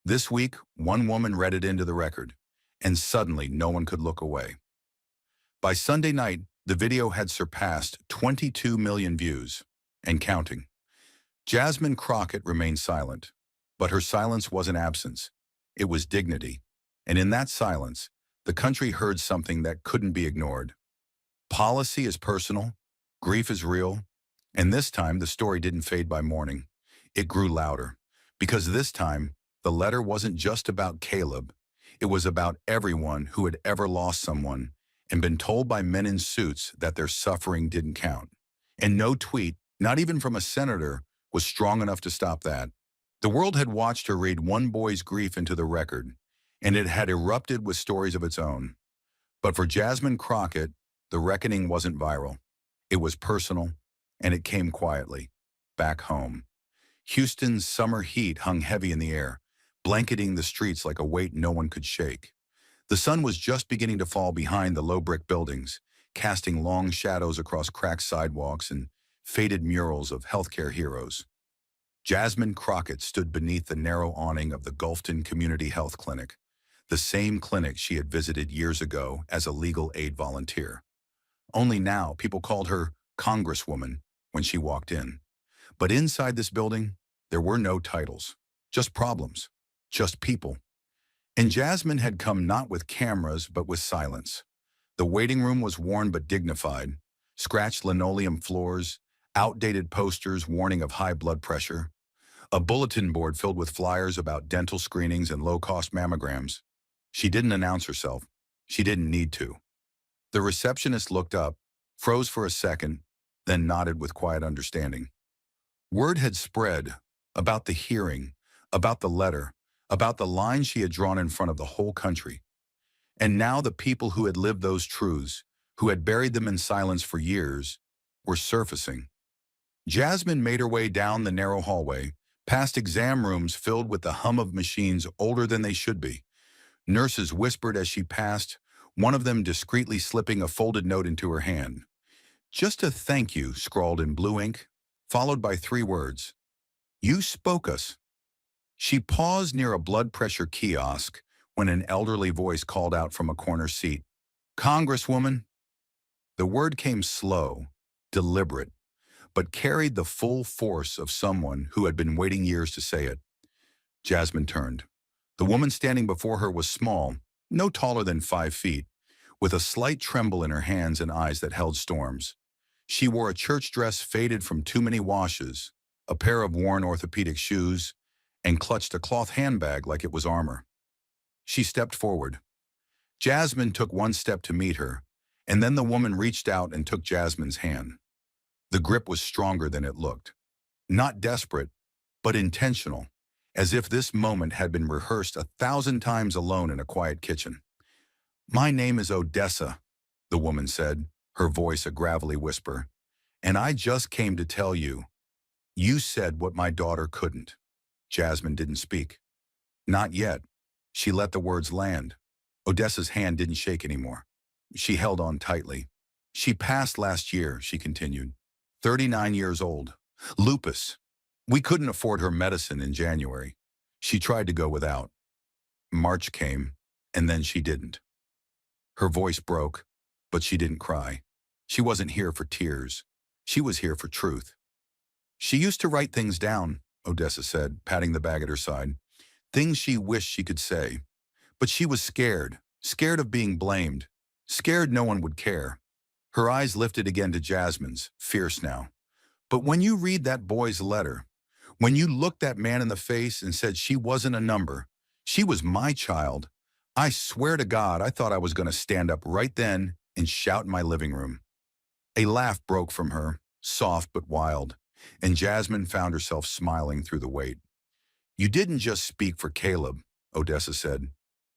This week, one woman read it into the record, and suddenly no one could look away. By Sunday night, the video had surpassed 22 million views, and counting. Jasmine Crockett remained silent, but her silence wasn't absence. It was dignity, and in that silence, the country heard something that couldn't be ignored. Policy is personal, grief is real, and this time the story didn't fade by morning. It grew louder, because this time, the letter wasn't just about Caleb. It was about everyone who had ever lost someone and been told by men in suits that their suffering didn't count. And no tweet, not even from a senator, was strong enough to stop that. The world had watched her read one boy's grief into the record, and it had erupted with stories of its own. But for Jasmine Crockett, the reckoning wasn't viral. It was personal, and it came quietly, back home. Houston's summer heat hung heavy in the air, blanketing the streets like a weight no one could shake. The sun was just beginning to fall behind the low brick buildings, casting long shadows across cracked sidewalks and faded murals of healthcare heroes. Jasmine Crockett stood beneath the narrow awning of the Gulfton Community Health Clinic, the same clinic she had visited years ago as a legal aid volunteer. Only now, people called her Congresswoman when she walked in. But inside this building, there were no titles, just problems, just people. And Jasmine had come not with cameras, but with silence. The waiting room was worn but dignified, scratched linoleum floors, outdated posters warning of high blood pressure, a bulletin board filled with flyers about dental screenings and low-cost mammograms. She didn't announce herself. She didn't need to. The receptionist looked up, froze for a second, then nodded with quiet understanding. Word had spread about the hearing, about the letter, about the line she had drawn in front of the whole country. And now the people who had lived those truths, who had buried them in silence for years, were surfacing. Jasmine made her way down the narrow hallway, past exam rooms filled with the hum of machines older than they should be. Nurses whispered as she passed, one of them discreetly slipping a folded note into her hand. Just a thank you, scrawled in blue ink, followed by 3 words. You spoke us. She paused near a blood pressure kiosk when an elderly voice called out from a corner seat, Congresswoman. The word came slow, deliberate, but carried the full force of someone who had been waiting years to say it. Jasmine turned. The woman standing before her was small, no taller than 5 feet, with a slight tremble in her hands and eyes that held storms. She wore a church dress faded from too many washes, a pair of worn orthopedic shoes, and clutched a cloth handbag like it was armor. She stepped forward. Jasmine took one step to meet her, and then the woman reached out and took Jasmine's hand. The grip was stronger than it looked. Not desperate, but intentional, as if this moment had been rehearsed 1,000 times alone in a quiet kitchen. My name is Odessa, the woman said, her voice a gravelly whisper, and I just came to tell you. You said what my daughter couldn't. Jasmine didn't speak. Not yet. She let the words land. Odessa's hand didn't shake anymore. She held on tightly. She passed last year, she continued. 39 years old. Lupus. We couldn't afford her medicine in January. She tried to go without. March came, and then she didn't. Her voice broke, but she didn't cry. She wasn't here for tears. She was here for truth. She used to write things down, Odessa said, patting the bag at her side. Things she wished she could say. But she was scared, scared of being blamed, scared no one would care. Her eyes lifted again to Jasmine's, fierce now. But when you read that boy's letter, when you looked that man in the face and said she wasn't a number, she was my child, I swear to God I thought I was going to stand up right then and shout in my living room. A laugh broke from her, soft but wild, and Jasmine found herself smiling through the weight. You didn't just speak for Caleb, Odessa said.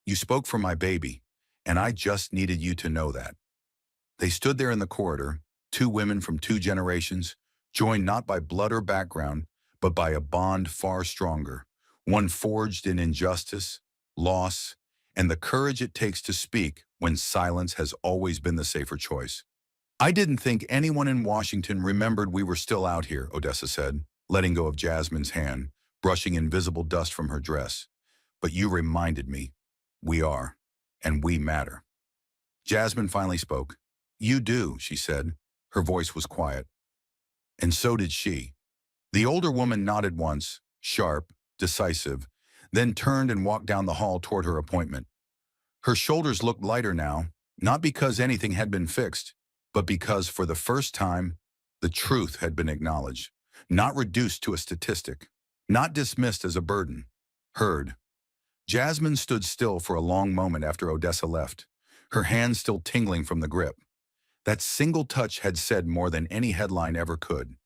You spoke for my baby, and I just needed you to know that. They stood there in the corridor, two women from two generations, joined not by blood or background, but by a bond far stronger, one forged in injustice, loss, and the courage it takes to speak when silence has always been the safer choice. I didn't think anyone in Washington remembered we were still out here, Odessa said, letting go of Jasmine's hand, brushing invisible dust from her dress. But you reminded me. We are, and we matter. Jasmine finally spoke. You do, she said. Her voice was quiet. And so did she. The older woman nodded once, sharp, decisive, then turned and walked down the hall toward her appointment. Her shoulders looked lighter now, not because anything had been fixed, but because for the first time, the truth had been acknowledged, not reduced to a statistic, not dismissed as a burden, heard. Jasmine stood still for a long moment after Odessa left, her hands still tingling from the grip. That single touch had said more than any headline ever could.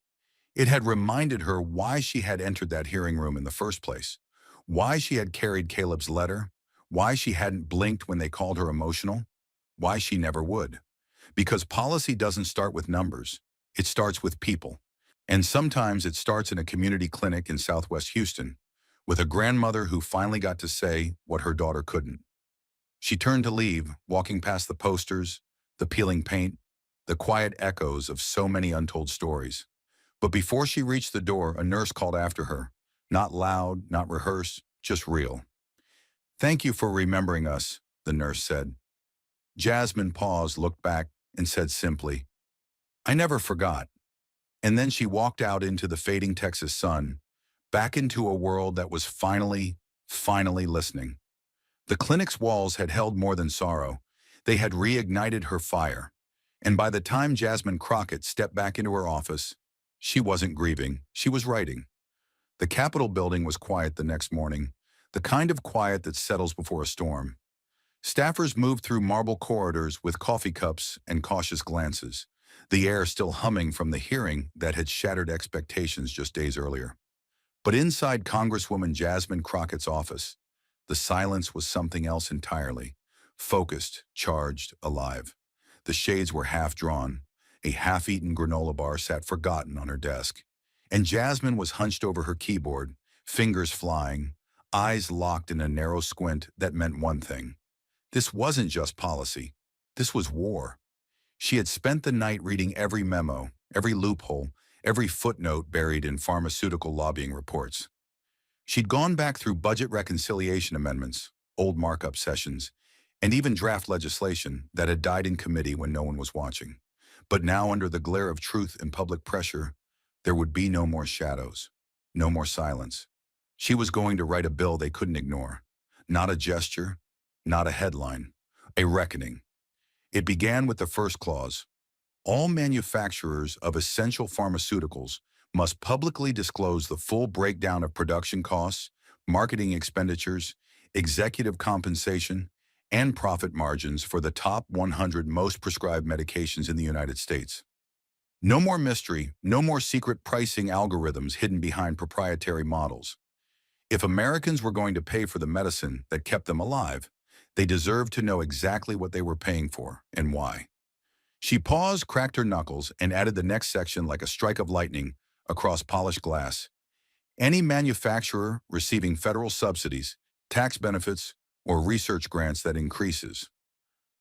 It had reminded her why she had entered that hearing room in the first place, why she had carried Caleb's letter, why she hadn't blinked when they called her emotional, why she never would. Because policy doesn't start with numbers, it starts with people. And sometimes it starts in a community clinic in Southwest Houston, with a grandmother who finally got to say what her daughter couldn't. She turned to leave, walking past the posters, the peeling paint, the quiet echoes of so many untold stories. But before she reached the door, a nurse called after her, not loud, not rehearsed, just real. Thank you for remembering us, the nurse said. Jasmine paused, looked back, and said simply, I never forgot. And then she walked out into the fading Texas sun, back into a world that was finally listening. The clinic's walls had held more than sorrow. They had reignited her fire. And by the time Jasmine Crockett stepped back into her office, she wasn't grieving, she was writing. The Capitol building was quiet the next morning, the kind of quiet that settles before a storm. Staffers moved through marble corridors with coffee cups and cautious glances, the air still humming from the hearing that had shattered expectations just days earlier. But inside Congresswoman Jasmine Crockett's office, the silence was something else entirely, focused, charged, alive. The shades were half-drawn. A half-eaten granola bar sat forgotten on her desk. And Jasmine was hunched over her keyboard, fingers flying, eyes locked in a narrow squint that meant one thing. This wasn't just policy. This was war. She had spent the night reading every memo, every loophole, every footnote buried in pharmaceutical lobbying reports. She'd gone back through budget reconciliation amendments, old markup sessions, and even draft legislation that had died in committee when no one was watching. But now, under the glare of truth and public pressure, there would be no more shadows, no more silence. She was going to write a bill they couldn't ignore. Not a gesture, not a headline, a reckoning. It began with the first clause. All manufacturers of essential pharmaceuticals must publicly disclose the full breakdown of production costs, marketing expenditures, executive compensation, and profit margins for the top 100 most prescribed medications in the United States. No more mystery, no more secret pricing algorithms hidden behind proprietary models. If Americans were going to pay for the medicine that kept them alive, they deserved to know exactly what they were paying for and why. She paused, cracked her knuckles, and added the next section like a strike of lightning across polished glass. Any manufacturer receiving federal subsidies, tax benefits, or research grants that increases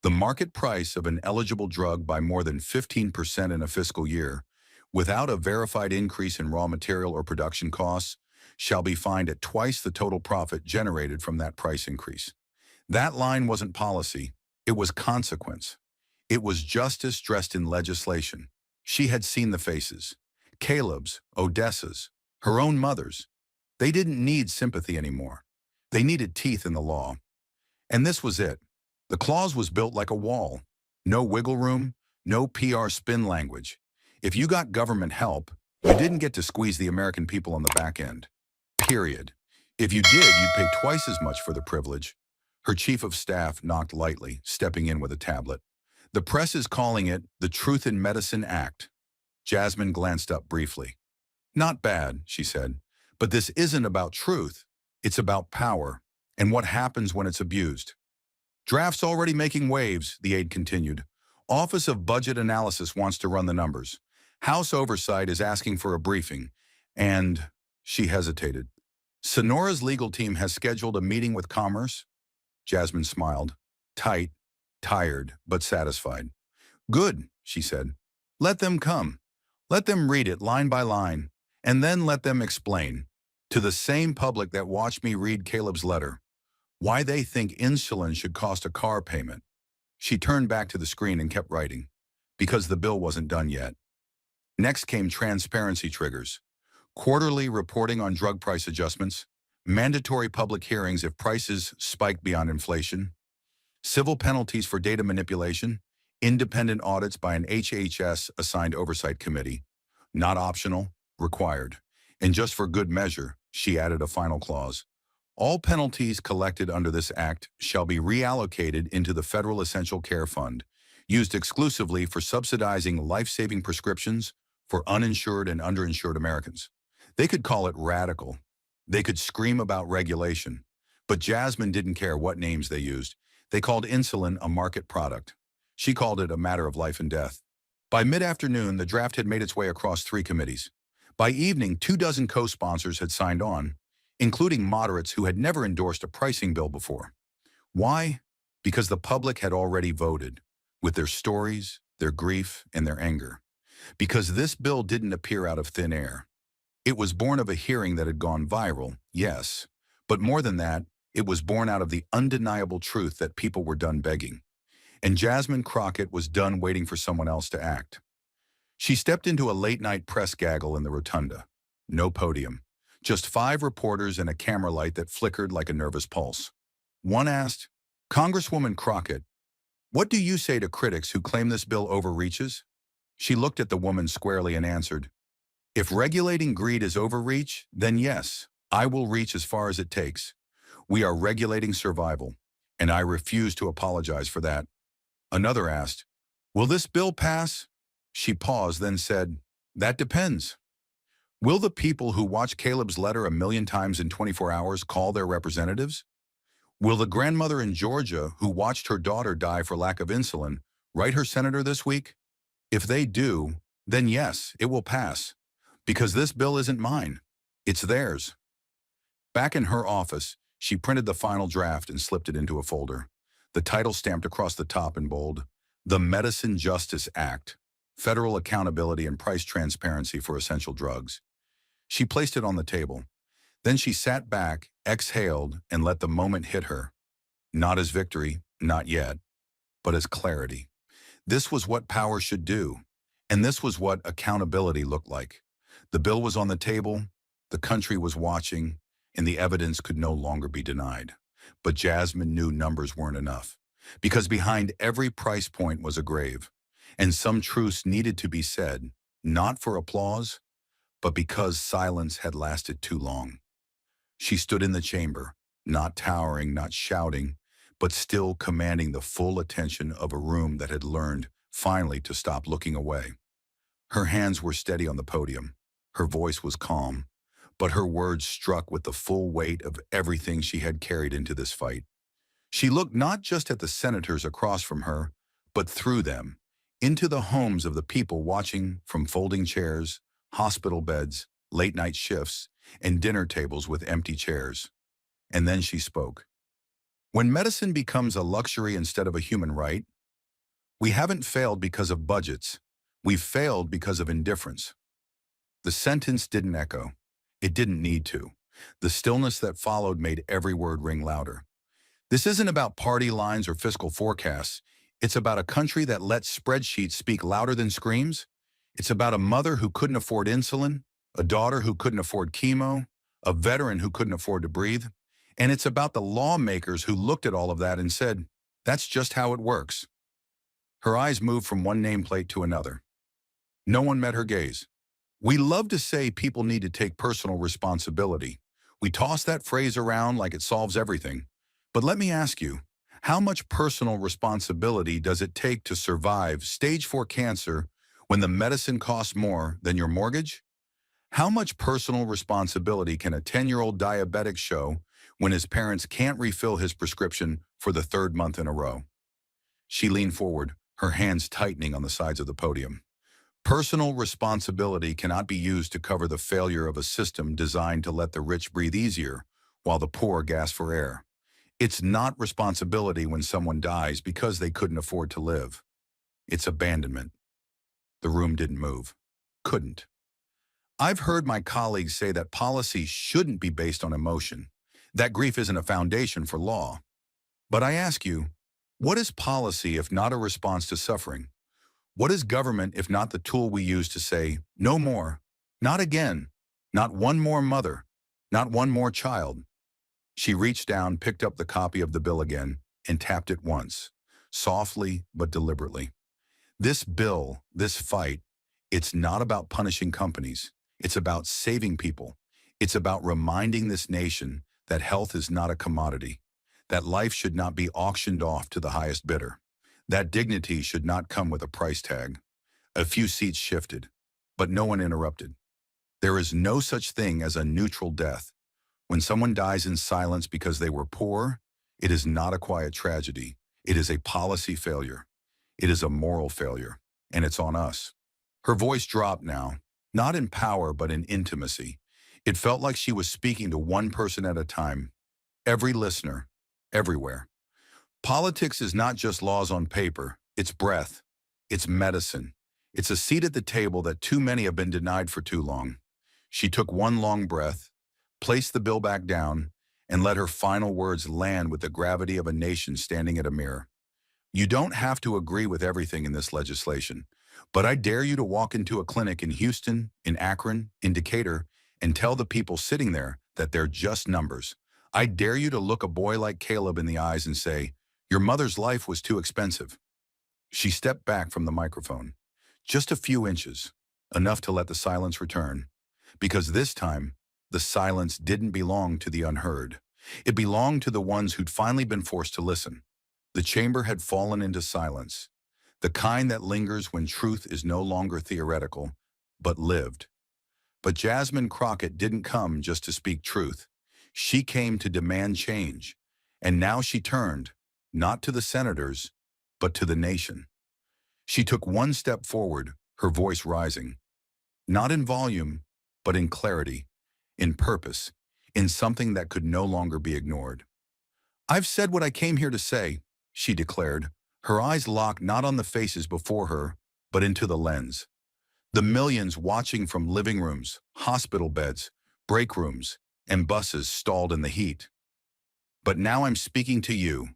the market price of an eligible drug by more than 15% in a fiscal year, without a verified increase in raw material or production costs, shall be fined at twice the total profit generated from that price increase. That line wasn't policy, it was consequence. It was justice dressed in legislation. She had seen the faces. Caleb's, Odessa's, her own mother's. They didn't need sympathy anymore. They needed teeth in the law. And this was it. The clause was built like a wall. No wiggle room, no PR spin language. If you got government help, you didn't get to squeeze the American people on the back end. Period. If you did, you'd pay twice as much for the privilege. Her chief of staff knocked lightly, stepping in with a tablet. The press is calling it the Truth in Medicine Act. Jasmine glanced up briefly. Not bad, she said, but this isn't about truth. It's about power and what happens when it's abused. Draft's already making waves, the aide continued. Office of Budget Analysis wants to run the numbers. House Oversight is asking for a briefing. And she hesitated. Sonora's legal team has scheduled a meeting with Commerce. Jasmine smiled. Tight, tired, but satisfied. Good, she said. Let them come. Let them read it line by line, and then let them explain, to the same public that watched me read Caleb's letter, why they think insulin should cost a car payment. She turned back to the screen and kept writing, because the bill wasn't done yet. Next came transparency triggers, quarterly reporting on drug price adjustments, mandatory public hearings if prices spike beyond inflation, civil penalties for data manipulation, independent audits by an HHS-assigned oversight committee, not optional, required. And just for good measure, she added a final clause. All penalties collected under this act shall be reallocated into the Federal Essential Care Fund, used exclusively for subsidizing life-saving prescriptions for uninsured and underinsured Americans. They could call it radical. They could scream about regulation. But Jasmine didn't care what names they used. They called insulin a market product. She called it a matter of life and death. By mid-afternoon, the draft had made its way across 3 committees. By evening, 24 co-sponsors had signed on, including moderates who had never endorsed a pricing bill before. Why? Because the public had already voted, with their stories, their grief, and their anger. Because this bill didn't appear out of thin air. It was born of a hearing that had gone viral, yes, but more than that, it was born out of the undeniable truth that people were done begging. And Jasmine Crockett was done waiting for someone else to act. She stepped into a late-night press gaggle in the rotunda. No podium. Just 5 reporters and a camera light that flickered like a nervous pulse. One asked, Congresswoman Crockett, what do you say to critics who claim this bill overreaches? She looked at the woman squarely and answered, if regulating greed is overreach, then yes, I will reach as far as it takes. We are regulating survival, and I refuse to apologize for that. Another asked, will this bill pass? She paused, then said, that depends. Will the people who watch Caleb's letter 1,000,000 times in 24 hours call their representatives? Will the grandmother in Georgia who watched her daughter die for lack of insulin write her senator this week? If they do, then yes, it will pass. Because this bill isn't mine. It's theirs. Back in her office, she printed the final draft and slipped it into a folder. The title stamped across the top in bold, The Medicine Justice Act, Federal Accountability and Price Transparency for Essential Drugs. She placed it on the table. Then she sat back, exhaled, and let the moment hit her. Not as victory, not yet, but as clarity. This was what power should do, and this was what accountability looked like. The bill was on the table, the country was watching, and the evidence could no longer be denied. But Jasmine knew numbers weren't enough, because behind every price point was a grave, and some truths needed to be said, not for applause, but because silence had lasted too long. She stood in the chamber, not towering, not shouting, but still commanding the full attention of a room that had learned, finally, to stop looking away. Her hands were steady on the podium. Her voice was calm, but her words struck with the full weight of everything she had carried into this fight. She looked not just at the senators across from her, but through them, into the homes of the people watching from folding chairs, hospital beds, late-night shifts, and dinner tables with empty chairs. And then she spoke. When medicine becomes a luxury instead of a human right, we haven't failed because of budgets. We've failed because of indifference. The sentence didn't echo. It didn't need to. The stillness that followed made every word ring louder. This isn't about party lines or fiscal forecasts. It's about a country that lets spreadsheets speak louder than screams. It's about a mother who couldn't afford insulin, a daughter who couldn't afford chemo, a veteran who couldn't afford to breathe, and it's about the lawmakers who looked at all of that and said, that's just how it works. Her eyes moved from one nameplate to another. No one met her gaze. We love to say people need to take personal responsibility. We toss that phrase around like it solves everything. But let me ask you, how much personal responsibility does it take to survive stage 4 cancer when the medicine costs more than your mortgage? How much personal responsibility can a 10-year-old diabetic show when his parents can't refill his prescription for the third month in a row? She leaned forward, her hands tightening on the sides of the podium. Personal responsibility cannot be used to cover the failure of a system designed to let the rich breathe easier while the poor gasp for air. It's not responsibility when someone dies because they couldn't afford to live. It's abandonment. The room didn't move. Couldn't. I've heard my colleagues say that policy shouldn't be based on emotion, that grief isn't a foundation for law. But I ask you, what is policy if not a response to suffering? What is government if not the tool we use to say, no more, not again, not one more mother, not one more child? She reached down, picked up the copy of the bill again, and tapped it once, softly but deliberately. This bill, this fight, it's not about punishing companies. It's about saving people. It's about reminding this nation that health is not a commodity, that life should not be auctioned off to the highest bidder, that dignity should not come with a price tag. A few seats shifted, but no one interrupted. There is no such thing as a neutral death. When someone dies in silence because they were poor, it is not a quiet tragedy. It is a policy failure. It is a moral failure, and it's on us. Her voice dropped now, not in power but in intimacy. It felt like she was speaking to one person at a time, every listener, everywhere. Politics is not just laws on paper, it's breath, it's medicine. It's a seat at the table that too many have been denied for too long. She took one long breath, placed the bill back down, and let her final words land with the gravity of a nation standing at a mirror. You don't have to agree with everything in this legislation, but I dare you to walk into a clinic in Houston, in Akron, in Decatur, and tell the people sitting there that they're just numbers. I dare you to look a boy like Caleb in the eyes and say, your mother's life was too expensive. She stepped back from the microphone, just a few inches, enough to let the silence return, because this time, the silence didn't belong to the unheard. It belonged to the ones who'd finally been forced to listen. The chamber had fallen into silence, the kind that lingers when truth is no longer theoretical, but lived. But Jasmine Crockett didn't come just to speak truth. She came to demand change, and now she turned, not to the senators, but to the nation. She took one step forward, her voice rising, not in volume, but in clarity, in purpose, in something that could no longer be ignored. I've said what I came here to say, she declared, her eyes locked not on the faces before her, but into the lens. The millions watching from living rooms, hospital beds, break rooms, and buses stalled in the heat. But now I'm speaking to you,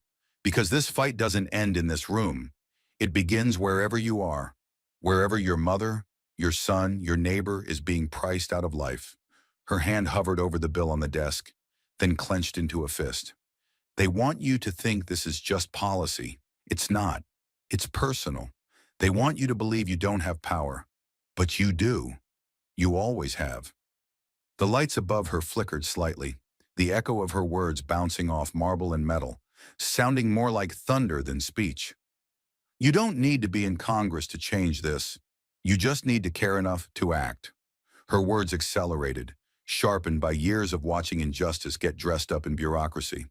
because this fight doesn't end in this room. It begins wherever you are, wherever your mother, your son, your neighbor is being priced out of life. Her hand hovered over the bill on the desk, then clenched into a fist. They want you to think this is just policy. It's not. It's personal. They want you to believe you don't have power. But you do. You always have. The lights above her flickered slightly, the echo of her words bouncing off marble and metal, sounding more like thunder than speech. You don't need to be in Congress to change this. You just need to care enough to act. Her words accelerated, sharpened by years of watching injustice get dressed up in bureaucracy.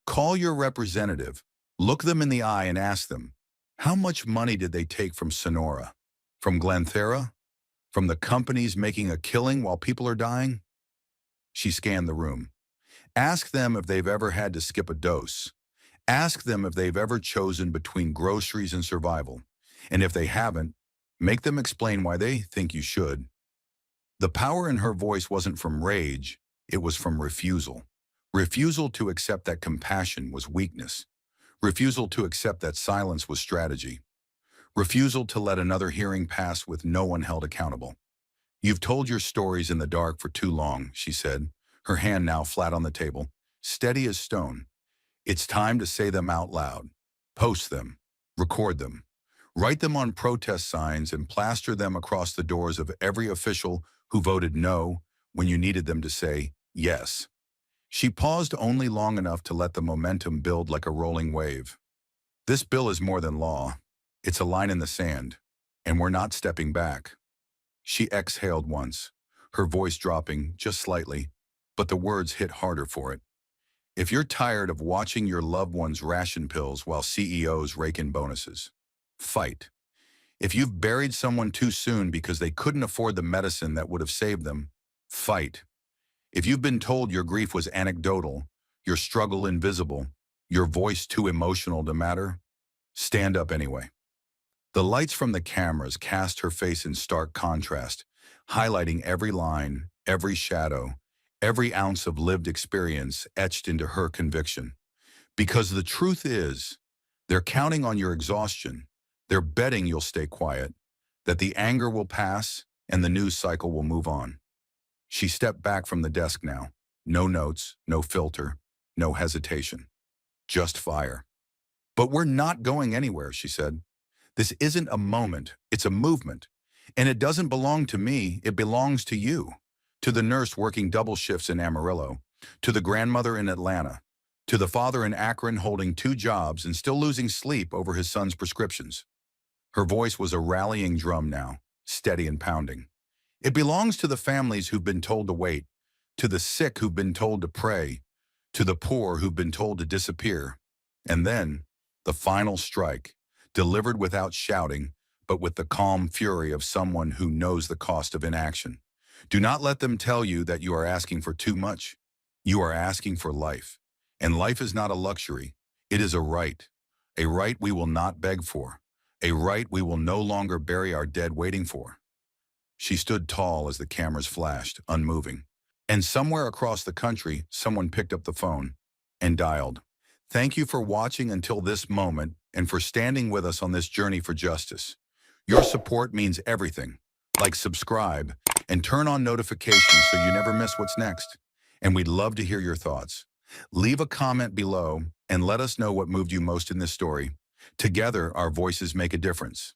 Call your representative, look them in the eye and ask them, how much money did they take from Sonora? From Glenthera? From the companies making a killing while people are dying? She scanned the room. Ask them if they've ever had to skip a dose. Ask them if they've ever chosen between groceries and survival. And if they haven't, make them explain why they think you should. The power in her voice wasn't from rage, it was from refusal. Refusal to accept that compassion was weakness. Refusal to accept that silence was strategy. Refusal to let another hearing pass with no one held accountable. You've told your stories in the dark for too long, she said, her hand now flat on the table, steady as stone. It's time to say them out loud. Post them. Record them. Write them on protest signs and plaster them across the doors of every official who voted no when you needed them to say yes. She paused only long enough to let the momentum build like a rolling wave. This bill is more than law. It's a line in the sand, and we're not stepping back. She exhaled once, her voice dropping just slightly, but the words hit harder for it. If you're tired of watching your loved ones ration pills while CEOs rake in bonuses, fight. If you've buried someone too soon because they couldn't afford the medicine that would have saved them, fight. If you've been told your grief was anecdotal, your struggle invisible, your voice too emotional to matter, stand up anyway. The lights from the cameras cast her face in stark contrast, highlighting every line, every shadow, every ounce of lived experience etched into her conviction. Because the truth is, they're counting on your exhaustion. They're betting you'll stay quiet, that the anger will pass and the news cycle will move on. She stepped back from the desk now. No notes, no filter, no hesitation. Just fire. But we're not going anywhere, she said. This isn't a moment, it's a movement. And it doesn't belong to me, it belongs to you. To the nurse working double shifts in Amarillo, to the grandmother in Atlanta, to the father in Akron holding two jobs and still losing sleep over his son's prescriptions. Her voice was a rallying drum now, steady and pounding. It belongs to the families who've been told to wait, to the sick who've been told to pray, to the poor who've been told to disappear. And then, the final strike, delivered without shouting, but with the calm fury of someone who knows the cost of inaction. Do not let them tell you that you are asking for too much. You are asking for life. And life is not a luxury. It is a right we will not beg for, a right we will no longer bury our dead waiting for. She stood tall as the cameras flashed, unmoving. And somewhere across the country, someone picked up the phone and dialed. Thank you for watching until this moment and for standing with us on this journey for justice. Your support means everything. Like, subscribe, and turn on notifications so you never miss what's next. And we'd love to hear your thoughts. Leave a comment below and let us know what moved you most in this story. Together, our voices make a difference.